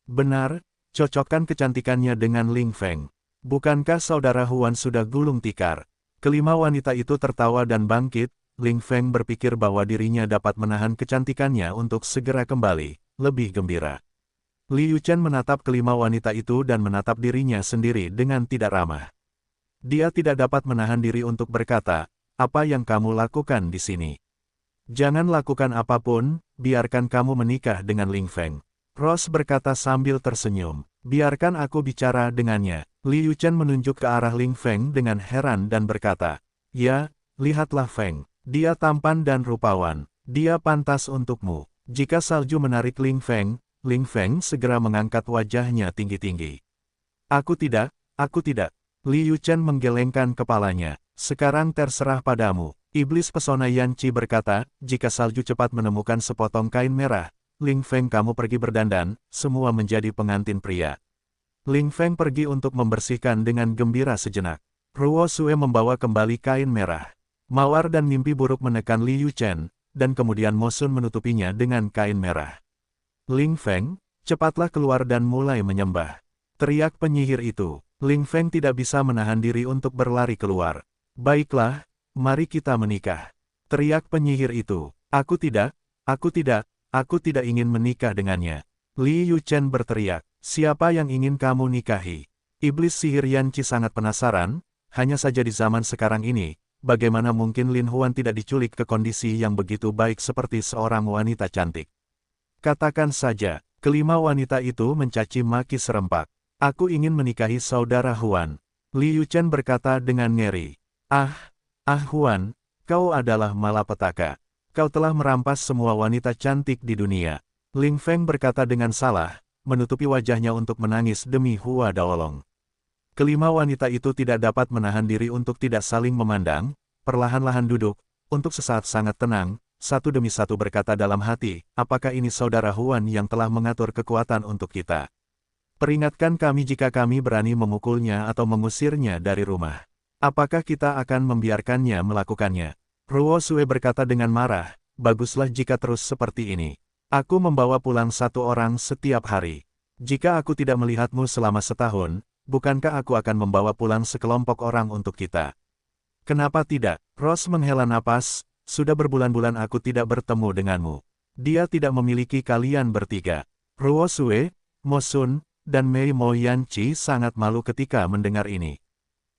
Benar, cocokkan kecantikannya dengan Ling Feng. Bukankah saudara Huan sudah gulung tikar? Kelima wanita itu tertawa dan bangkit. Ling Feng berpikir bahwa dirinya dapat menahan kecantikannya untuk segera kembali, lebih gembira. Liu Chen menatap kelima wanita itu dan menatap dirinya sendiri dengan tidak ramah. Dia tidak dapat menahan diri untuk berkata, "Apa yang kamu lakukan di sini? Jangan lakukan apapun, biarkan kamu menikah dengan Ling Feng." Rose berkata sambil tersenyum, "Biarkan aku bicara dengannya." Liu Chen menunjuk ke arah Ling Feng dengan heran dan berkata, "Ya, lihatlah Feng. Dia tampan dan rupawan. Dia pantas untukmu." Jika salju menarik Ling Feng segera mengangkat wajahnya tinggi-tinggi. Aku tidak. Liu Chen menggelengkan kepalanya. "Sekarang terserah padamu." Iblis pesona Yan Qi berkata, "Jika salju cepat menemukan sepotong kain merah, Ling Feng kamu pergi berdandan, semua menjadi pengantin pria." Ling Feng pergi untuk membersihkan dengan gembira sejenak. Ruo Sue membawa kembali kain merah. Mawar dan Mimpi buruk menekan Liu Chen, dan kemudian Mosun menutupinya dengan kain merah. "Ling Feng, cepatlah keluar dan mulai menyembah," teriak penyihir itu. Ling Feng tidak bisa menahan diri untuk berlari keluar. "Baiklah, mari kita menikah," teriak penyihir itu. Aku tidak ingin menikah dengannya." Liu Chen berteriak, "Siapa yang ingin kamu nikahi?" Iblis sihir Yan Qi sangat penasaran, hanya saja di zaman sekarang ini, bagaimana mungkin Lin Huan tidak diculik ke kondisi yang begitu baik seperti seorang wanita cantik. Katakan saja, kelima wanita itu mencaci maki serempak. "Aku ingin menikahi saudara Huan." Liu Chen berkata dengan ngeri. Huan, kau adalah malapetaka. Kau telah merampas semua wanita cantik di dunia." Ling Feng berkata dengan salah, menutupi wajahnya untuk menangis demi Hua Daolong. Kelima wanita itu tidak dapat menahan diri untuk tidak saling memandang, perlahan-lahan duduk, untuk sesaat sangat tenang, satu demi satu berkata dalam hati, "Apakah ini saudara Huan yang telah mengatur kekuatan untuk kita? Peringatkan kami jika kami berani memukulnya atau mengusirnya dari rumah. Apakah kita akan membiarkannya melakukannya?" Ruo Sue berkata dengan marah, "Baguslah jika terus seperti ini. Aku membawa pulang satu orang setiap hari. Jika aku tidak melihatmu selama setahun, bukankah aku akan membawa pulang sekelompok orang untuk kita? Kenapa tidak?" Rose menghela napas, "Sudah berbulan-bulan aku tidak bertemu denganmu. Dia tidak memiliki kalian bertiga." Ruo Sue, Mosun, dan Mei Mo Yan Qi sangat malu ketika mendengar ini.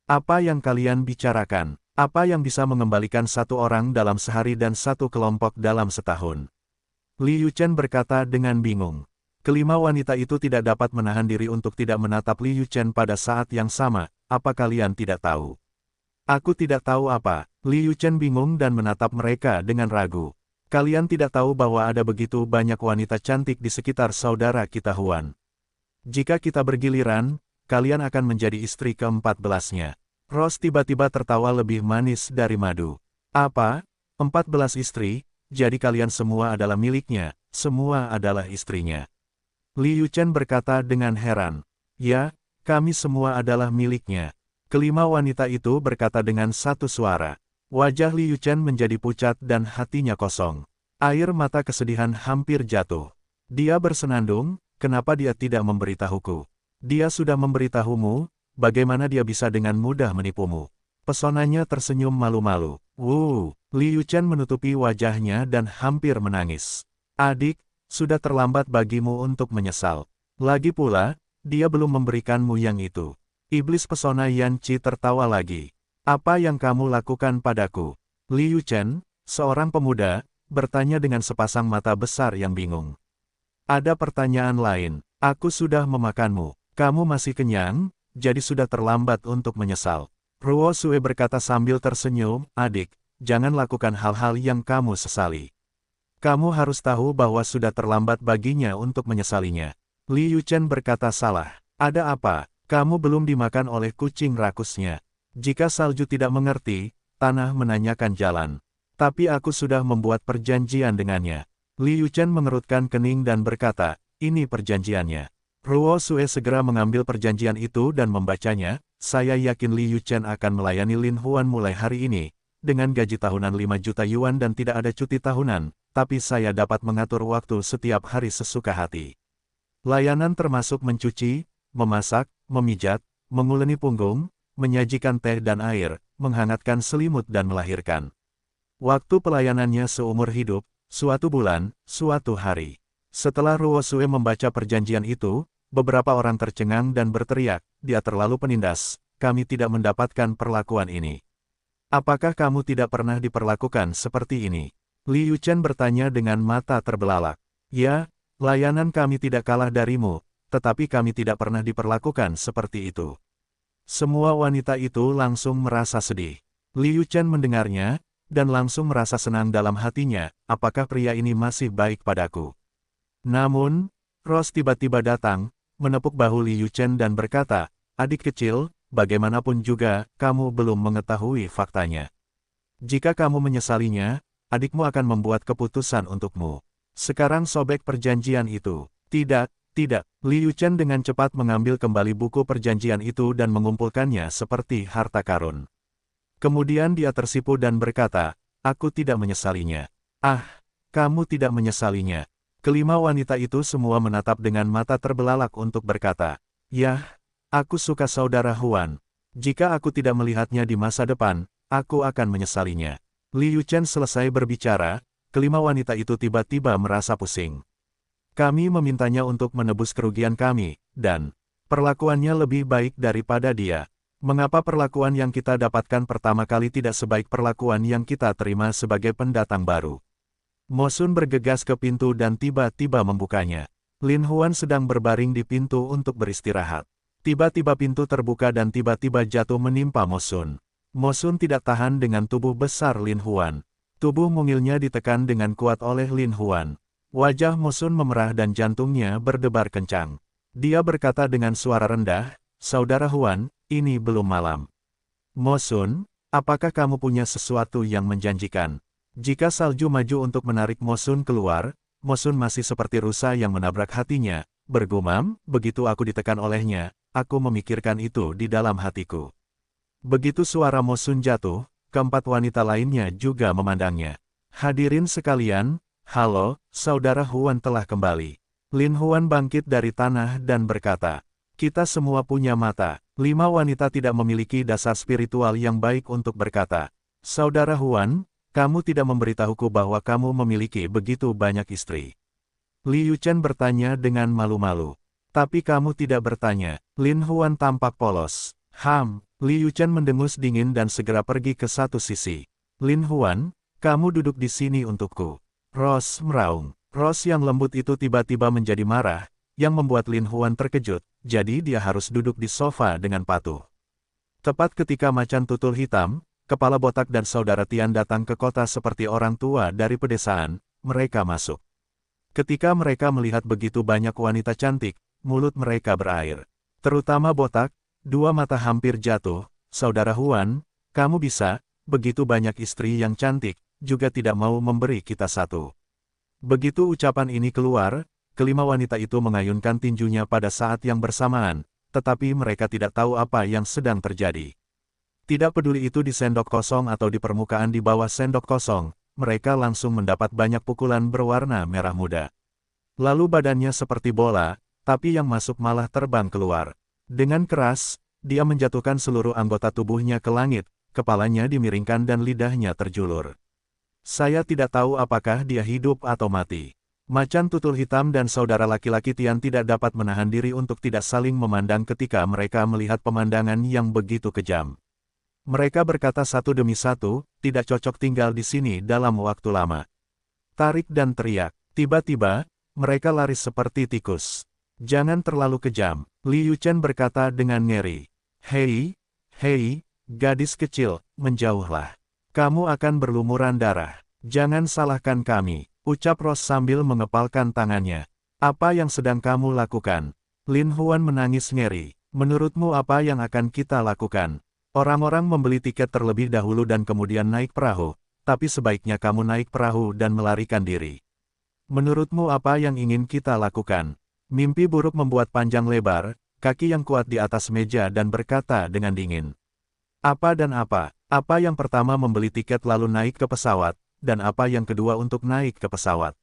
"Apa yang kalian bicarakan? Apa yang bisa mengembalikan satu orang dalam sehari dan satu kelompok dalam setahun?" Liu Chen berkata dengan bingung. Kelima wanita itu tidak dapat menahan diri untuk tidak menatap Liu Chen pada saat yang sama. "Apa kalian tidak tahu?" "Aku tidak tahu apa." Liu Chen bingung dan menatap mereka dengan ragu. "Kalian tidak tahu bahwa ada begitu banyak wanita cantik di sekitar saudara kita Huan. Jika kita bergiliran, kalian akan menjadi istri ke-14-nya." Rose tiba-tiba tertawa lebih manis dari madu. "Apa? 14 istri? Jadi kalian semua adalah miliknya, semua adalah istrinya?" Liu Chen berkata dengan heran. "Ya, kami semua adalah miliknya." Kelima wanita itu berkata dengan satu suara. Wajah Liu Chen menjadi pucat dan hatinya kosong. Air mata kesedihan hampir jatuh. Dia bersenandung, kenapa dia tidak memberitahuku? Dia sudah memberitahumu, bagaimana dia bisa dengan mudah menipumu? Pesonanya tersenyum malu-malu. Liu Chen menutupi wajahnya dan hampir menangis. Adik, sudah terlambat bagimu untuk menyesal. Lagi pula, dia belum memberikanmu yang itu. Iblis pesona Yan Qi tertawa lagi. Apa yang kamu lakukan padaku? Liu Chen, seorang pemuda, bertanya dengan sepasang mata besar yang bingung. Ada pertanyaan lain. Aku sudah memakanmu. Kamu masih kenyang, jadi sudah terlambat untuk menyesal. Ruo Sue berkata sambil tersenyum, adik, jangan lakukan hal-hal yang kamu sesali. Kamu harus tahu bahwa sudah terlambat baginya untuk menyesalinya. Liu Chen berkata salah. Ada apa? Kamu belum dimakan oleh kucing rakusnya. Jika salju tidak mengerti, tanah menanyakan jalan. Tapi aku sudah membuat perjanjian dengannya. Liu Chen mengerutkan kening dan berkata, ini perjanjiannya. Ruo Sue segera mengambil perjanjian itu dan membacanya. Saya yakin Liu Chen akan melayani Lin Huan mulai hari ini, dengan gaji tahunan 5 juta yuan dan tidak ada cuti tahunan, tapi saya dapat mengatur waktu setiap hari sesuka hati. Layanan termasuk mencuci, memasak, memijat, menguleni punggung, menyajikan teh dan air, menghangatkan selimut dan melahirkan. Waktu pelayanannya seumur hidup, suatu bulan, suatu hari. Setelah Ruo Sue membaca perjanjian itu, beberapa orang tercengang dan berteriak, dia terlalu penindas, kami tidak mendapatkan perlakuan ini. Apakah kamu tidak pernah diperlakukan seperti ini? Liu Chen bertanya dengan mata terbelalak. Ya, layanan kami tidak kalah darimu, tetapi kami tidak pernah diperlakukan seperti itu. Semua wanita itu langsung merasa sedih. Liu Chen mendengarnya, dan langsung merasa senang dalam hatinya, apakah pria ini masih baik padaku? Namun, Rose tiba-tiba datang, menepuk bahu Liu Chen dan berkata, adik kecil, bagaimanapun juga, kamu belum mengetahui faktanya. Jika kamu menyesalinya, adikmu akan membuat keputusan untukmu. Sekarang sobek perjanjian itu. Tidak. Liu Chen dengan cepat mengambil kembali buku perjanjian itu dan mengumpulkannya seperti harta karun. Kemudian dia tersipu dan berkata, aku tidak menyesalinya. Ah, kamu tidak menyesalinya. Kelima wanita itu semua menatap dengan mata terbelalak untuk berkata, yah, aku suka saudara Huan. Jika aku tidak melihatnya di masa depan, aku akan menyesalinya. Liu Chen selesai berbicara, kelima wanita itu tiba-tiba merasa pusing. Kami memintanya untuk menebus kerugian kami, dan perlakuannya lebih baik daripada dia. Mengapa perlakuan yang kita dapatkan pertama kali tidak sebaik perlakuan yang kita terima sebagai pendatang baru? Mo Sun bergegas ke pintu dan tiba-tiba membukanya. Lin Huan sedang berbaring di pintu untuk beristirahat. Tiba-tiba pintu terbuka dan tiba-tiba jatuh menimpa Mo Sun. Mo Sun tidak tahan dengan tubuh besar Lin Huan. Tubuh mungilnya ditekan dengan kuat oleh Lin Huan. Wajah Mo Sun memerah dan jantungnya berdebar kencang. Dia berkata dengan suara rendah, saudara Huan, ini belum malam. Mo Sun, apakah kamu punya sesuatu yang menjanjikan? Jika salju maju untuk menarik Mo Sun keluar, Mo Sun masih seperti rusa yang menabrak hatinya, bergumam, begitu aku ditekan olehnya, aku memikirkan itu di dalam hatiku. Begitu suara Mo Sun jatuh, keempat wanita lainnya juga memandangnya. Hadirin sekalian, halo, saudara Huan telah kembali. Lin Huan bangkit dari tanah dan berkata, kita semua punya mata. 5 wanita tidak memiliki dasar spiritual yang baik untuk berkata, saudara Huan, kamu tidak memberitahuku bahwa kamu memiliki begitu banyak istri. Liu Chen bertanya dengan malu-malu. Tapi kamu tidak bertanya. Lin Huan tampak polos. Liu Chen mendengus dingin dan segera pergi ke satu sisi. Lin Huan, kamu duduk di sini untukku. Rose meraung. Rose yang lembut itu tiba-tiba menjadi marah, yang membuat Lin Huan terkejut, jadi dia harus duduk di sofa dengan patuh. Tepat ketika macan tutul hitam, kepala botak dan saudara Tian datang ke kota seperti orang tua dari pedesaan, mereka masuk. Ketika mereka melihat begitu banyak wanita cantik, mulut mereka berair. Terutama botak, 2 mata hampir jatuh, saudara Huan, kamu bisa, begitu banyak istri yang cantik, juga tidak mau memberi kita satu. Begitu ucapan ini keluar, kelima wanita itu mengayunkan tinjunya pada saat yang bersamaan, tetapi mereka tidak tahu apa yang sedang terjadi. Tidak peduli itu di sendok kosong atau di permukaan di bawah sendok kosong, mereka langsung mendapat banyak pukulan berwarna merah muda. Lalu badannya seperti bola, tapi yang masuk malah terbang keluar. Dengan keras, dia menjatuhkan seluruh anggota tubuhnya ke langit, kepalanya dimiringkan dan lidahnya terjulur. Saya tidak tahu apakah dia hidup atau mati. Macan tutul hitam dan saudara laki-laki Tian tidak dapat menahan diri untuk tidak saling memandang ketika mereka melihat pemandangan yang begitu kejam. Mereka berkata satu demi satu, tidak cocok tinggal di sini dalam waktu lama. Tarik dan teriak. Tiba-tiba, mereka lari seperti tikus. Jangan terlalu kejam, Li Yuchen berkata dengan ngeri. Hei, gadis kecil, menjauhlah. Kamu akan berlumuran darah. Jangan salahkan kami, ucap Ross sambil mengepalkan tangannya. Apa yang sedang kamu lakukan? Lin Huan menangis ngeri. Menurutmu apa yang akan kita lakukan? Orang-orang membeli tiket terlebih dahulu dan kemudian naik perahu, tapi sebaiknya kamu naik perahu dan melarikan diri. Menurutmu apa yang ingin kita lakukan? Mimpi buruk membuat panjang lebar, kaki yang kuat di atas meja dan berkata dengan dingin. Apa dan apa? Apa yang pertama membeli tiket lalu naik ke pesawat, dan apa yang kedua untuk naik ke pesawat?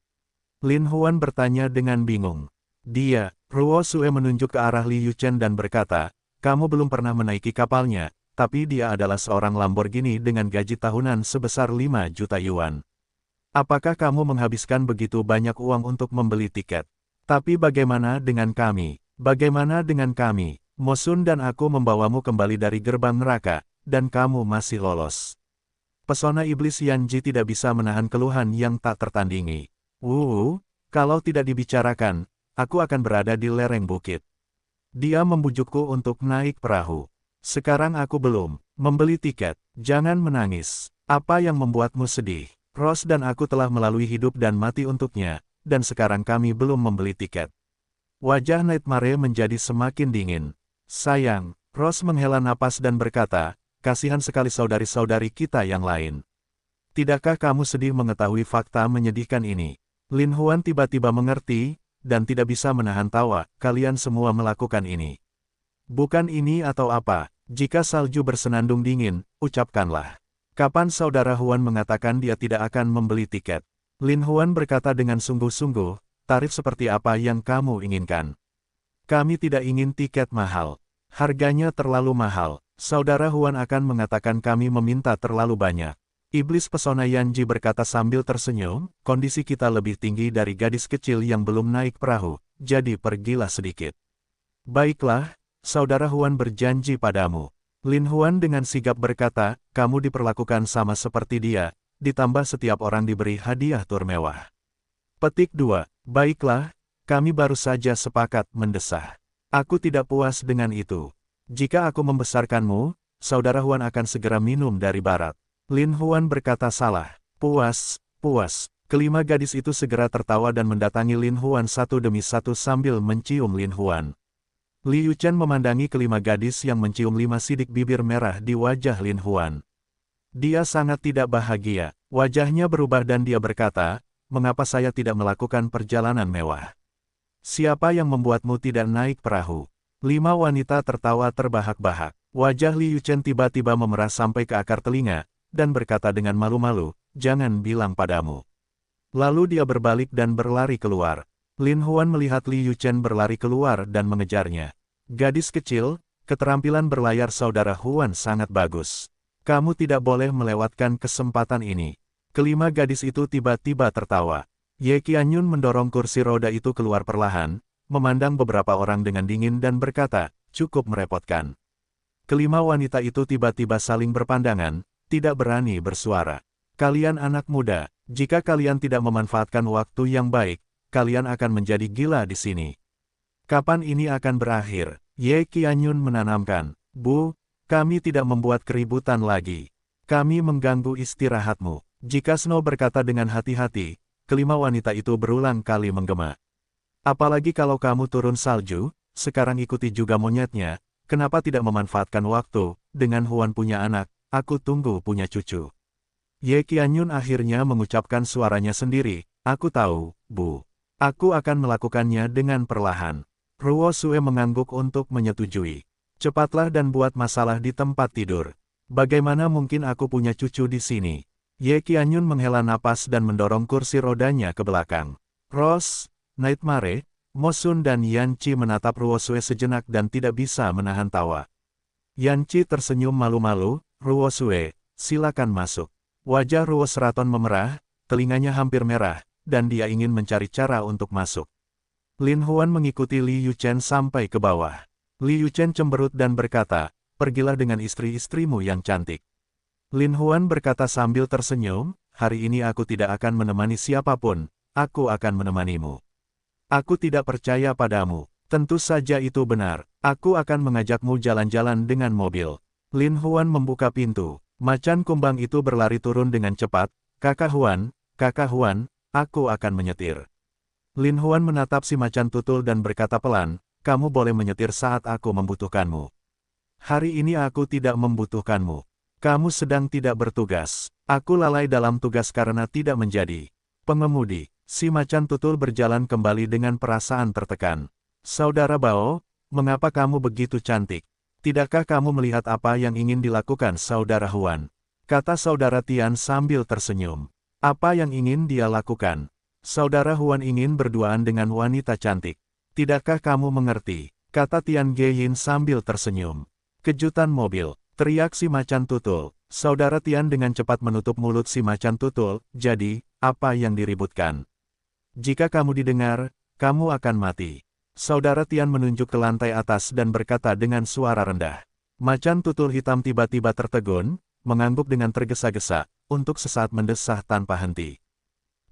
Lin Huan bertanya dengan bingung. Dia, Ruo Sue menunjuk ke arah Li Yuchen dan berkata, kamu belum pernah menaiki kapalnya, tapi dia adalah seorang Lamborghini dengan gaji tahunan sebesar 5 juta yuan. Apakah kamu menghabiskan begitu banyak uang untuk membeli tiket? Tapi bagaimana dengan kami? Bagaimana dengan kami? Mosun dan aku membawamu kembali dari gerbang neraka, dan kamu masih lolos. Pesona iblis Yanji tidak bisa menahan keluhan yang tak tertandingi. Kalau tidak dibicarakan, aku akan berada di lereng bukit. Dia membujukku untuk naik perahu. Sekarang aku belum membeli tiket. Jangan menangis. Apa yang membuatmu sedih? Ross dan aku telah melalui hidup dan mati untuknya, dan sekarang kami belum membeli tiket. Wajah Nightmare menjadi semakin dingin. Sayang, Ross menghela napas dan berkata, kasihan sekali saudari-saudari kita yang lain. Tidakkah kamu sedih mengetahui fakta menyedihkan ini? Lin Huan tiba-tiba mengerti, dan tidak bisa menahan tawa, kalian semua melakukan ini. Bukan ini atau apa, jika salju bersenandung dingin, ucapkanlah. Kapan saudara Huan mengatakan dia tidak akan membeli tiket? Lin Huan berkata dengan sungguh-sungguh, tarif seperti apa yang kamu inginkan? Kami tidak ingin tiket mahal. Harganya terlalu mahal. Saudara Huan akan mengatakan kami meminta terlalu banyak. Iblis pesona Yanji berkata sambil tersenyum, kondisi kita lebih tinggi dari gadis kecil yang belum naik perahu, jadi pergilah sedikit. Baiklah, Saudara Huan berjanji padamu. Lin Huan dengan sigap berkata, kamu diperlakukan sama seperti dia, ditambah setiap orang diberi hadiah tur mewah. Petik 2. Baiklah, kami baru saja sepakat mendesah. Aku tidak puas dengan itu. Jika aku membesarkanmu, Saudara Huan akan segera minum dari barat. Lin Huan berkata salah. Puas. Kelima gadis itu segera tertawa dan mendatangi Lin Huan satu demi satu sambil mencium Lin Huan. Li Yuchen memandangi kelima gadis yang mencium 5 sidik bibir merah di wajah Lin Huan. Dia sangat tidak bahagia, wajahnya berubah dan dia berkata, mengapa saya tidak melakukan perjalanan mewah? Siapa yang membuatmu tidak naik perahu? 5 wanita tertawa terbahak-bahak. Wajah Li Yuchen tiba-tiba memerah sampai ke akar telinga, dan berkata dengan malu-malu, jangan bilang padamu. Lalu dia berbalik dan berlari keluar. Lin Huan melihat Li Yuchen berlari keluar dan mengejarnya. Gadis kecil, keterampilan berlayar saudara Huan sangat bagus. Kamu tidak boleh melewatkan kesempatan ini. Kelima gadis itu tiba-tiba tertawa. Ye Qianyun mendorong kursi roda itu keluar perlahan, memandang beberapa orang dengan dingin dan berkata, cukup merepotkan. Kelima wanita itu tiba-tiba saling berpandangan, tidak berani bersuara. Kalian anak muda, jika kalian tidak memanfaatkan waktu yang baik, kalian akan menjadi gila di sini. Kapan ini akan berakhir? Ye Qianyun menanamkan. Bu, kami tidak membuat keributan lagi. Kami mengganggu istirahatmu. Jika Snow berkata dengan hati-hati, kelima wanita itu berulang kali menggema. Apalagi kalau kamu turun salju, sekarang ikuti juga monyetnya, kenapa tidak memanfaatkan waktu, dengan Huan punya anak, aku tunggu punya cucu. Ye Qianyun akhirnya mengucapkan suaranya sendiri, aku tahu, Bu. Aku akan melakukannya dengan perlahan. Ruo Sue mengangguk untuk menyetujui. Cepatlah dan buat masalah di tempat tidur. Bagaimana mungkin aku punya cucu di sini? Ye Qianyun menghela napas dan mendorong kursi rodanya ke belakang. Rose, Nightmare, Mo Sun dan Yan Qi menatap Ruosue sejenak dan tidak bisa menahan tawa. Yan Qi tersenyum malu-malu, Ruosue, silakan masuk. Wajah Ruos Raton memerah, telinganya hampir merah, dan dia ingin mencari cara untuk masuk. Lin Huan mengikuti Li Yuchen sampai ke bawah. Li Yuchen cemberut dan berkata, pergilah dengan istri-istrimu yang cantik. Lin Huan berkata sambil tersenyum, hari ini aku tidak akan menemani siapapun, aku akan menemanimu. Aku tidak percaya padamu. Tentu saja itu benar, aku akan mengajakmu jalan-jalan dengan mobil. Lin Huan membuka pintu. Macan kumbang itu berlari turun dengan cepat, Kakak Huan, aku akan menyetir. Lin Huan menatap si macan tutul dan berkata pelan, kamu boleh menyetir saat aku membutuhkanmu. Hari ini aku tidak membutuhkanmu. Kamu sedang tidak bertugas. Aku lalai dalam tugas karena tidak menjadi pengemudi. Si macan tutul berjalan kembali dengan perasaan tertekan. Saudara Bao, mengapa kamu begitu cantik? Tidakkah kamu melihat apa yang ingin dilakukan Saudara Huan? Kata Saudara Tian sambil tersenyum. Apa yang ingin dia lakukan? Saudara Huan ingin berduaan dengan wanita cantik. Tidakkah kamu mengerti? Kata Tian Geyin sambil tersenyum. Kejutan mobil, teriak si macan tutul. Saudara Tian dengan cepat menutup mulut si macan tutul, jadi, apa yang diributkan? Jika kamu didengar, kamu akan mati. Saudara Tian menunjuk ke lantai atas dan berkata dengan suara rendah. Macan tutul hitam tiba-tiba tertegun, mengangguk dengan tergesa-gesa, untuk sesaat mendesah tanpa henti.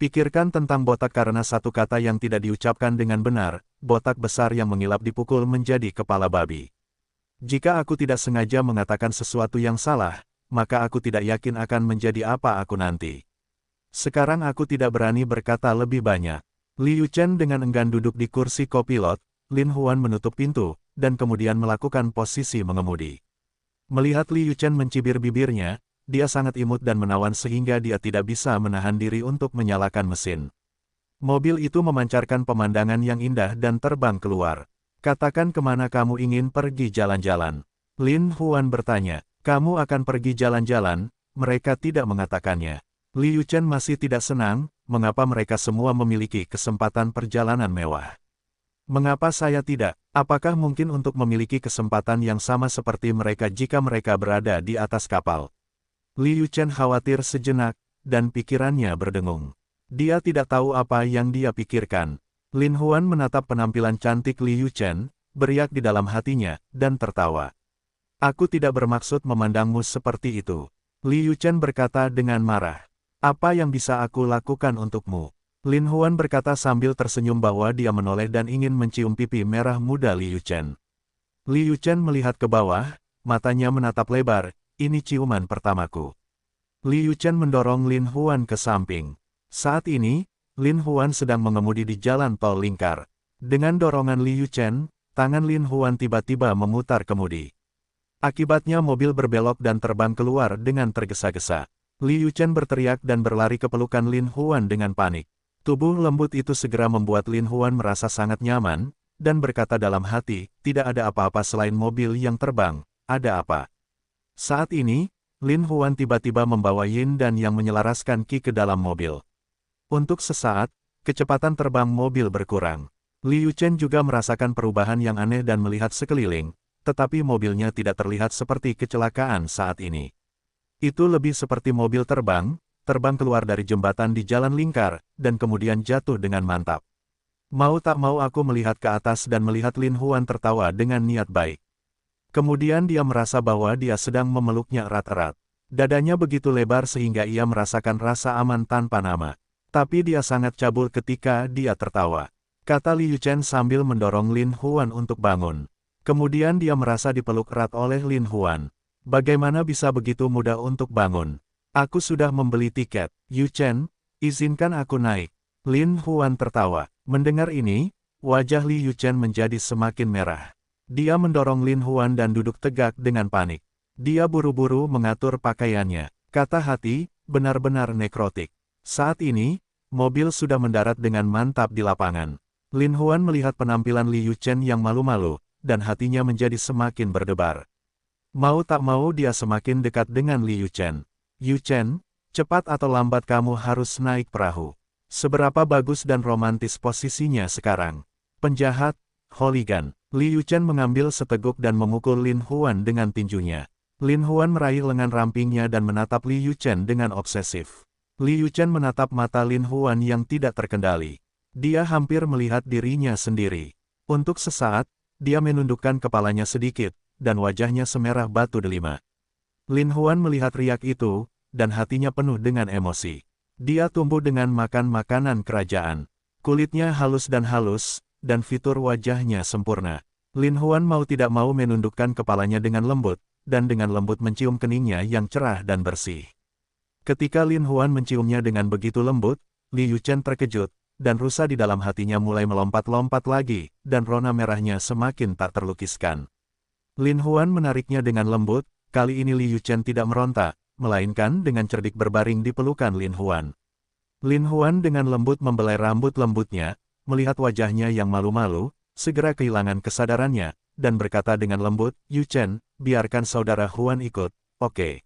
Pikirkan tentang botak karena satu kata yang tidak diucapkan dengan benar, botak besar yang mengilap dipukul menjadi kepala babi. Jika aku tidak sengaja mengatakan sesuatu yang salah, maka aku tidak yakin akan menjadi apa aku nanti. Sekarang aku tidak berani berkata lebih banyak. Li Yuchen dengan enggan duduk di kursi kopilot, Lin Huan menutup pintu, dan kemudian melakukan posisi mengemudi. Melihat Li Yuchen mencibir bibirnya, dia sangat imut dan menawan sehingga dia tidak bisa menahan diri untuk menyalakan mesin. Mobil itu memancarkan pemandangan yang indah dan terbang keluar. Katakan kemana kamu ingin pergi jalan-jalan. Lin Huan bertanya, kamu akan pergi jalan-jalan? Mereka tidak mengatakannya. Li Yuchen masih tidak senang, mengapa mereka semua memiliki kesempatan perjalanan mewah. Mengapa saya tidak? Apakah mungkin untuk memiliki kesempatan yang sama seperti mereka jika mereka berada di atas kapal? Li Yuchen khawatir sejenak, dan pikirannya berdengung. Dia tidak tahu apa yang dia pikirkan. Lin Huan menatap penampilan cantik Li Yuchen, beriak di dalam hatinya, dan tertawa. Aku tidak bermaksud memandangmu seperti itu. Li Yuchen berkata dengan marah. Apa yang bisa aku lakukan untukmu? Lin Huan berkata sambil tersenyum bahwa dia menoleh dan ingin mencium pipi merah muda Li Yuchen. Li Yuchen melihat ke bawah, matanya menatap lebar, ini ciuman pertamaku. Li Yuchen mendorong Lin Huan ke samping. Saat ini, Lin Huan sedang mengemudi di jalan tol lingkar. Dengan dorongan Li Yuchen, tangan Lin Huan tiba-tiba memutar kemudi. Akibatnya mobil berbelok dan terbang keluar dengan tergesa-gesa. Li Yuchen berteriak dan berlari ke pelukan Lin Huan dengan panik. Tubuh lembut itu segera membuat Lin Huan merasa sangat nyaman, dan berkata dalam hati, tidak ada apa-apa selain mobil yang terbang, ada apa? Saat ini, Lin Huan tiba-tiba membawa Yin dan yang menyelaraskan Qi ke dalam mobil. Untuk sesaat, kecepatan terbang mobil berkurang. Li Yuchen juga merasakan perubahan yang aneh dan melihat sekeliling, tetapi mobilnya tidak terlihat seperti kecelakaan saat ini. Itu lebih seperti mobil terbang keluar dari jembatan di jalan lingkar, dan kemudian jatuh dengan mantap. Mau tak mau aku melihat ke atas dan melihat Lin Huan tertawa dengan niat baik. Kemudian dia merasa bahwa dia sedang memeluknya erat-erat. Dadanya begitu lebar sehingga ia merasakan rasa aman tanpa nama. Tapi dia sangat cabul ketika dia tertawa. Kata Li Yuchen sambil mendorong Lin Huan untuk bangun. Kemudian dia merasa dipeluk erat oleh Lin Huan. Bagaimana bisa begitu mudah untuk bangun? Aku sudah membeli tiket. Yuchen, izinkan aku naik. Lin Huan tertawa. Mendengar ini, wajah Li Yuchen menjadi semakin merah. Dia mendorong Lin Huan dan duduk tegak dengan panik. Dia buru-buru mengatur pakaiannya. Kata hati, benar-benar nekrotik. Saat ini, mobil sudah mendarat dengan mantap di lapangan. Lin Huan melihat penampilan Li Yuchen yang malu-malu, dan hatinya menjadi semakin berdebar. Mau tak mau dia semakin dekat dengan Li Yuchen. Yuchen, cepat atau lambat kamu harus naik perahu. Seberapa bagus dan romantis posisinya sekarang. Penjahat, hooligan. Li Yuchen mengambil seteguk dan memukul Lin Huan dengan tinjunya. Lin Huan meraih lengan rampingnya dan menatap Li Yuchen dengan obsesif. Li Yuchen menatap mata Lin Huan yang tidak terkendali. Dia hampir melihat dirinya sendiri. Untuk sesaat, dia menundukkan kepalanya sedikit, dan wajahnya semerah batu delima. Lin Huan melihat riak itu, dan hatinya penuh dengan emosi. Dia tumbuh dengan makan makanan kerajaan. Kulitnya halus, dan fitur wajahnya sempurna. Lin Huan mau tidak mau menundukkan kepalanya dengan lembut, dan dengan lembut mencium keningnya yang cerah dan bersih. Ketika Lin Huan menciumnya dengan begitu lembut, Li Yuchen terkejut, dan rusa di dalam hatinya mulai melompat-lompat lagi, dan rona merahnya semakin tak terlukiskan. Lin Huan menariknya dengan lembut, kali ini Li Yuchen tidak meronta, melainkan dengan cerdik berbaring di pelukan Lin Huan. Lin Huan dengan lembut membelai rambut lembutnya, melihat wajahnya yang malu-malu, segera kehilangan kesadarannya, dan berkata dengan lembut, Yuchen, biarkan saudara Huan ikut, oke.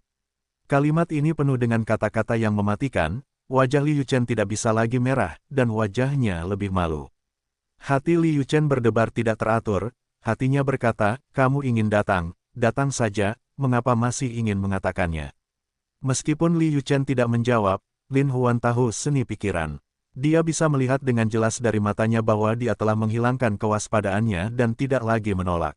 Kalimat ini penuh dengan kata-kata yang mematikan, wajah Li Yuchen tidak bisa lagi merah, dan wajahnya lebih malu. Hati Li Yuchen berdebar tidak teratur, hatinya berkata, kamu ingin datang, datang saja, mengapa masih ingin mengatakannya? Meskipun Li Yuchen tidak menjawab, Lin Huan tahu seni pikiran. Dia bisa melihat dengan jelas dari matanya bahwa dia telah menghilangkan kewaspadaannya dan tidak lagi menolak.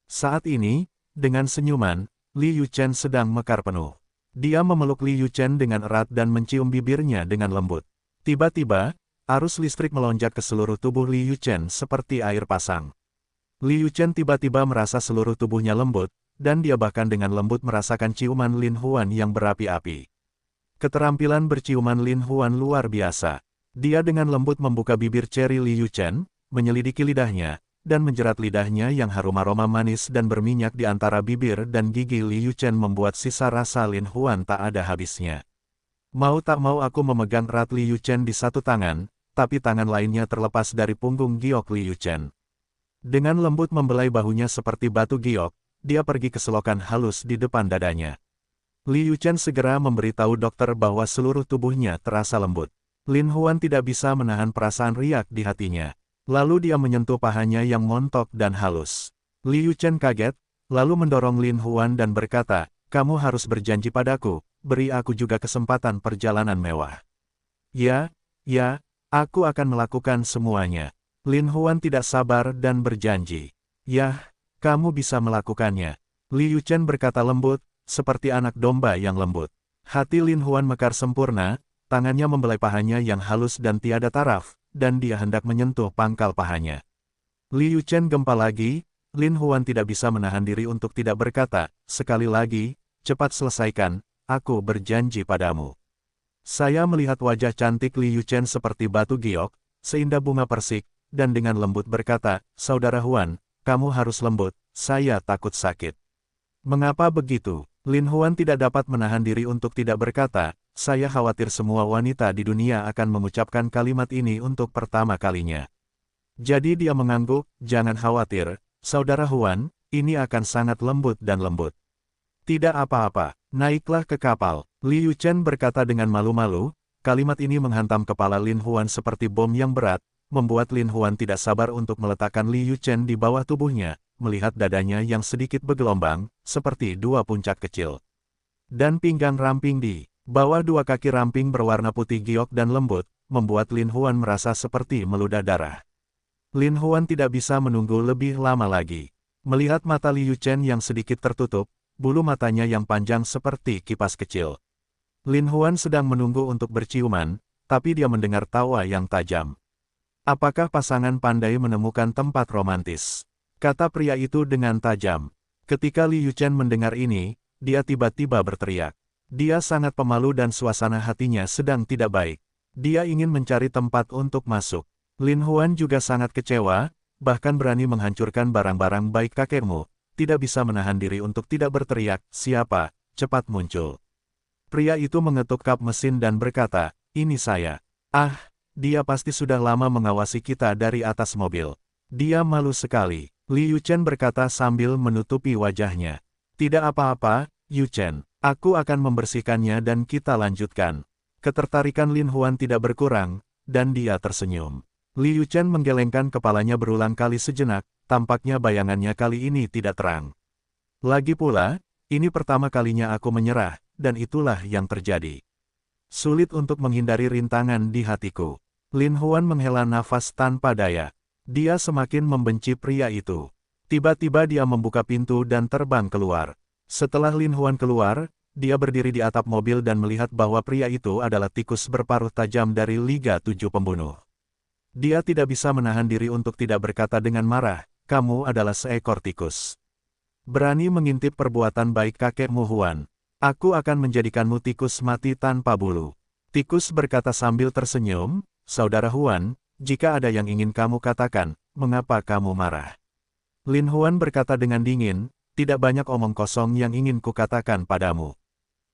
Saat ini, dengan senyuman, Li Yuchen sedang mekar penuh. Dia memeluk Li Yuchen dengan erat dan mencium bibirnya dengan lembut. Tiba-tiba, arus listrik melonjak ke seluruh tubuh Li Yuchen seperti air pasang. Li Yuchen tiba-tiba merasa seluruh tubuhnya lembut, dan dia bahkan dengan lembut merasakan ciuman Lin Huan yang berapi-api. Keterampilan berciuman Lin Huan luar biasa. Dia dengan lembut membuka bibir ceri Li Yuchen, menyelidiki lidahnya, dan menjerat lidahnya yang harum aroma manis dan berminyak di antara bibir dan gigi Li Yuchen membuat sisa rasa Lin Huan tak ada habisnya. Mau tak mau aku memegang erat Li Yuchen di satu tangan, tapi tangan lainnya terlepas dari punggung giok Li Yuchen. Dengan lembut membelai bahunya seperti batu giok, dia pergi ke selokan halus di depan dadanya. Li Yuchen segera memberitahu dokter bahwa seluruh tubuhnya terasa lembut. Lin Huan tidak bisa menahan perasaan riak di hatinya. Lalu dia menyentuh pahanya yang montok dan halus. Li Yuchen kaget, lalu mendorong Lin Huan dan berkata, kamu harus berjanji padaku, beri aku juga kesempatan perjalanan mewah. Ya, aku akan melakukan semuanya. Lin Huan tidak sabar dan berjanji. Yah, kamu bisa melakukannya. Li Yuchen berkata lembut, seperti anak domba yang lembut. Hati Lin Huan mekar sempurna, tangannya membelai pahanya yang halus dan tiada taraf, dan dia hendak menyentuh pangkal pahanya. Li Yuchen gempa lagi, Lin Huan tidak bisa menahan diri untuk tidak berkata, sekali lagi, cepat selesaikan, aku berjanji padamu. Saya melihat wajah cantik Li Yuchen seperti batu giok, seindah bunga persik, dan dengan lembut berkata, saudara Huan, kamu harus lembut, saya takut sakit. Mengapa begitu? Lin Huan tidak dapat menahan diri untuk tidak berkata, saya khawatir semua wanita di dunia akan mengucapkan kalimat ini untuk pertama kalinya. Jadi dia mengangguk, jangan khawatir, saudara Huan, ini akan sangat lembut dan lembut. Tidak apa-apa, naiklah ke kapal. Li Yuchen berkata dengan malu-malu, kalimat ini menghantam kepala Lin Huan seperti bom yang berat, membuat Lin Huan tidak sabar untuk meletakkan Li Yuchen di bawah tubuhnya, melihat dadanya yang sedikit bergelombang, seperti dua puncak kecil. Dan pinggang ramping di bawah dua kaki ramping berwarna putih giok dan lembut, membuat Lin Huan merasa seperti meludah darah. Lin Huan tidak bisa menunggu lebih lama lagi. Melihat mata Li Yuchen yang sedikit tertutup, bulu matanya yang panjang seperti kipas kecil. Lin Huan sedang menunggu untuk berciuman, tapi dia mendengar tawa yang tajam. Apakah pasangan pandai menemukan tempat romantis? Kata pria itu dengan tajam. Ketika Li Yuchen mendengar ini, dia tiba-tiba berteriak. Dia sangat pemalu dan suasana hatinya sedang tidak baik. Dia ingin mencari tempat untuk masuk. Lin Huan juga sangat kecewa, bahkan berani menghancurkan barang-barang baik kakekmu. Tidak bisa menahan diri untuk tidak berteriak, siapa, cepat muncul. Pria itu mengetuk kap mesin dan berkata, ini saya. Ah, dia pasti sudah lama mengawasi kita dari atas mobil. Dia malu sekali. Li Yuchen berkata sambil menutupi wajahnya. Tidak apa-apa, Yu Chen. Aku akan membersihkannya dan kita lanjutkan. Ketertarikan Lin Huan tidak berkurang, dan dia tersenyum. Li Yuchen menggelengkan kepalanya berulang kali sejenak, tampaknya bayangannya kali ini tidak terang. Lagi pula, ini pertama kalinya aku menyerah, dan itulah yang terjadi. Sulit untuk menghindari rintangan di hatiku. Lin Huan menghela nafas tanpa daya. Dia semakin membenci pria itu. Tiba-tiba dia membuka pintu dan terbang keluar. Setelah Lin Huan keluar, dia berdiri di atap mobil dan melihat bahwa pria itu adalah tikus berparuh tajam dari Liga 7 Pembunuh. Dia tidak bisa menahan diri untuk tidak berkata dengan marah, "Kamu adalah seekor tikus. Berani mengintip perbuatan baik kakekmu Huan. Aku akan menjadikanmu tikus mati tanpa bulu." Tikus berkata sambil tersenyum, "Saudara Huan, jika ada yang ingin kamu katakan, mengapa kamu marah?" Lin Huan berkata dengan dingin, "Tidak banyak omong kosong yang ingin kukatakan padamu."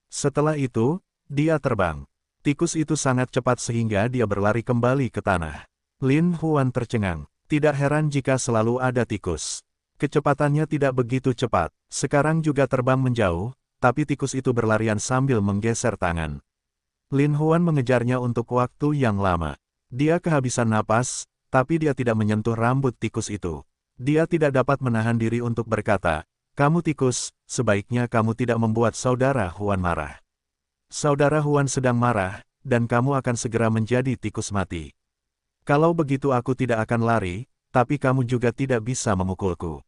Setelah itu, dia terbang. Tikus itu sangat cepat sehingga dia berlari kembali ke tanah. Lin Huan tercengang. Tidak heran jika selalu ada tikus. Kecepatannya tidak begitu cepat. Sekarang juga terbang menjauh, tapi tikus itu berlarian sambil menggeser tangan. Lin Huan mengejarnya untuk waktu yang lama. Dia kehabisan napas, tapi dia tidak menyentuh rambut tikus itu. Dia tidak dapat menahan diri untuk berkata, "Kamu tikus, sebaiknya kamu tidak membuat saudara Huan marah. Saudara Huan sedang marah, dan kamu akan segera menjadi tikus mati. Kalau begitu aku tidak akan lari, tapi kamu juga tidak bisa memukulku."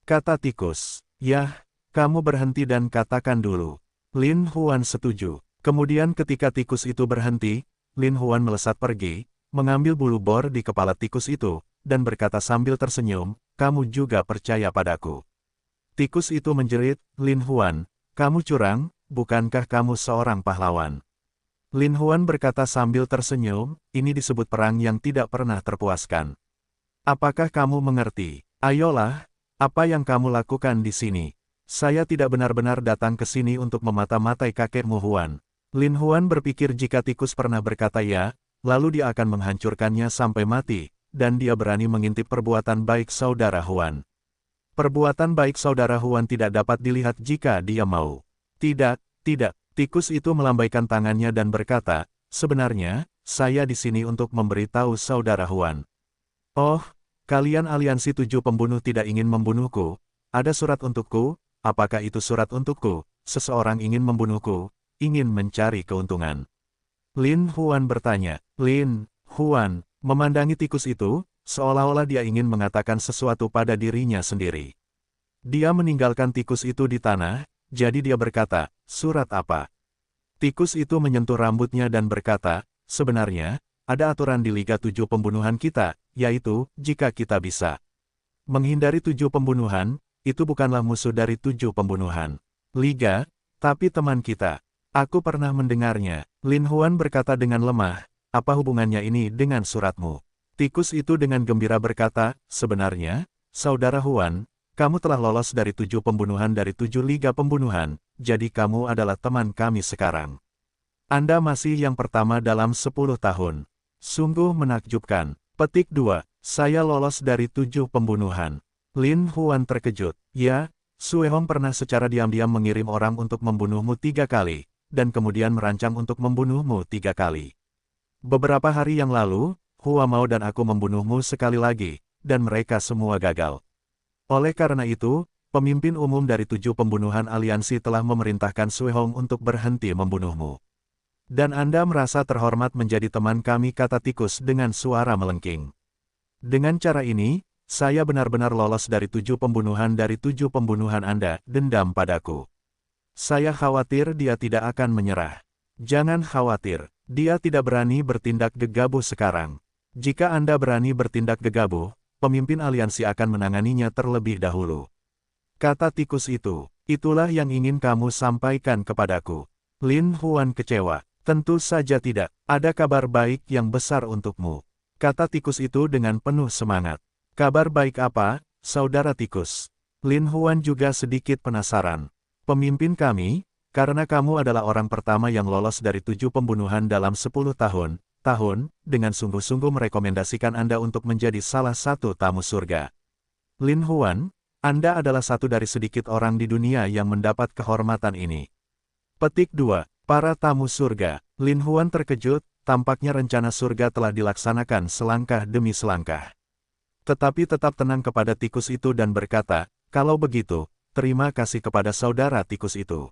Kata tikus, "Yah, kamu berhenti dan katakan dulu." Lin Huan setuju. Kemudian ketika tikus itu berhenti, Lin Huan melesat pergi, mengambil bulu bor di kepala tikus itu, dan berkata sambil tersenyum, "Kamu juga percaya padaku." Tikus itu menjerit, "Lin Huan, kamu curang, bukankah kamu seorang pahlawan?" Lin Huan berkata sambil tersenyum, "Ini disebut perang yang tidak pernah terpuaskan. Apakah kamu mengerti? Ayolah, apa yang kamu lakukan di sini? Saya tidak benar-benar datang ke sini untuk memata-matai kakekmu Huan." Lin Huan berpikir jika tikus pernah berkata ya, lalu dia akan menghancurkannya sampai mati, dan dia berani mengintip perbuatan baik saudara Huan. Perbuatan baik saudara Huan tidak dapat dilihat jika dia mau. Tidak, tidak. Tikus itu melambaikan tangannya dan berkata, "Sebenarnya, saya di sini untuk memberitahu saudara Huan." "Oh, kalian aliansi 7 pembunuh tidak ingin membunuhku. Ada surat untukku, apakah itu surat untukku? Seseorang ingin membunuhku, ingin mencari keuntungan." Lin Huan bertanya. Lin Huan memandangi tikus itu, seolah-olah dia ingin mengatakan sesuatu pada dirinya sendiri. Dia meninggalkan tikus itu di tanah, jadi dia berkata, "Surat apa?" Tikus itu menyentuh rambutnya dan berkata, "Sebenarnya, ada aturan di Liga 7 Pembunuhan kita, yaitu, jika kita bisa menghindari 7 pembunuhan, itu bukanlah musuh dari 7 pembunuhan. Liga, tapi teman kita. Aku pernah mendengarnya." Lin Huan berkata dengan lemah, "Apa hubungannya ini dengan suratmu?" Tikus itu dengan gembira berkata, "Sebenarnya, saudara Huan, kamu telah lolos dari 7 pembunuhan dari 7 liga pembunuhan, jadi kamu adalah teman kami sekarang. Anda masih yang pertama dalam 10 tahun. Sungguh menakjubkan." Petik 2. Saya lolos dari 7 pembunuhan. Lin Huan terkejut. "Ya, Sue Hong pernah secara diam-diam mengirim orang untuk membunuhmu 3 kali, dan kemudian merancang untuk membunuhmu 3 kali. Beberapa hari yang lalu, Hua Mao dan aku membunuhmu sekali lagi, dan mereka semua gagal. Oleh karena itu, pemimpin umum dari 7 pembunuhan aliansi telah memerintahkan Sue Hong untuk berhenti membunuhmu. Dan Anda merasa terhormat menjadi teman kami," kata tikus dengan suara melengking. "Dengan cara ini, saya benar-benar lolos dari 7 pembunuhan dari 7 pembunuhan Anda, dendam padaku. Saya khawatir dia tidak akan menyerah." "Jangan khawatir, dia tidak berani bertindak gegabah sekarang. Jika Anda berani bertindak gegabah, pemimpin aliansi akan menanganinya terlebih dahulu." Kata tikus itu, "Itulah yang ingin kamu sampaikan kepadaku." Lin Huan kecewa. "Tentu saja tidak, ada kabar baik yang besar untukmu," kata tikus itu dengan penuh semangat. "Kabar baik apa, saudara tikus?" Lin Huan juga sedikit penasaran. "Pemimpin kami, karena kamu adalah orang pertama yang lolos dari 7 pembunuhan dalam 10 tahun, dengan sungguh-sungguh merekomendasikan Anda untuk menjadi salah satu tamu surga." Lin Huan, Anda adalah satu dari sedikit orang di dunia yang mendapat kehormatan ini. Petik 2. Para tamu surga. Lin Huan terkejut, tampaknya rencana surga telah dilaksanakan selangkah demi selangkah. Tetapi tetap tenang kepada tikus itu dan berkata, kalau begitu, terima kasih kepada saudara tikus itu.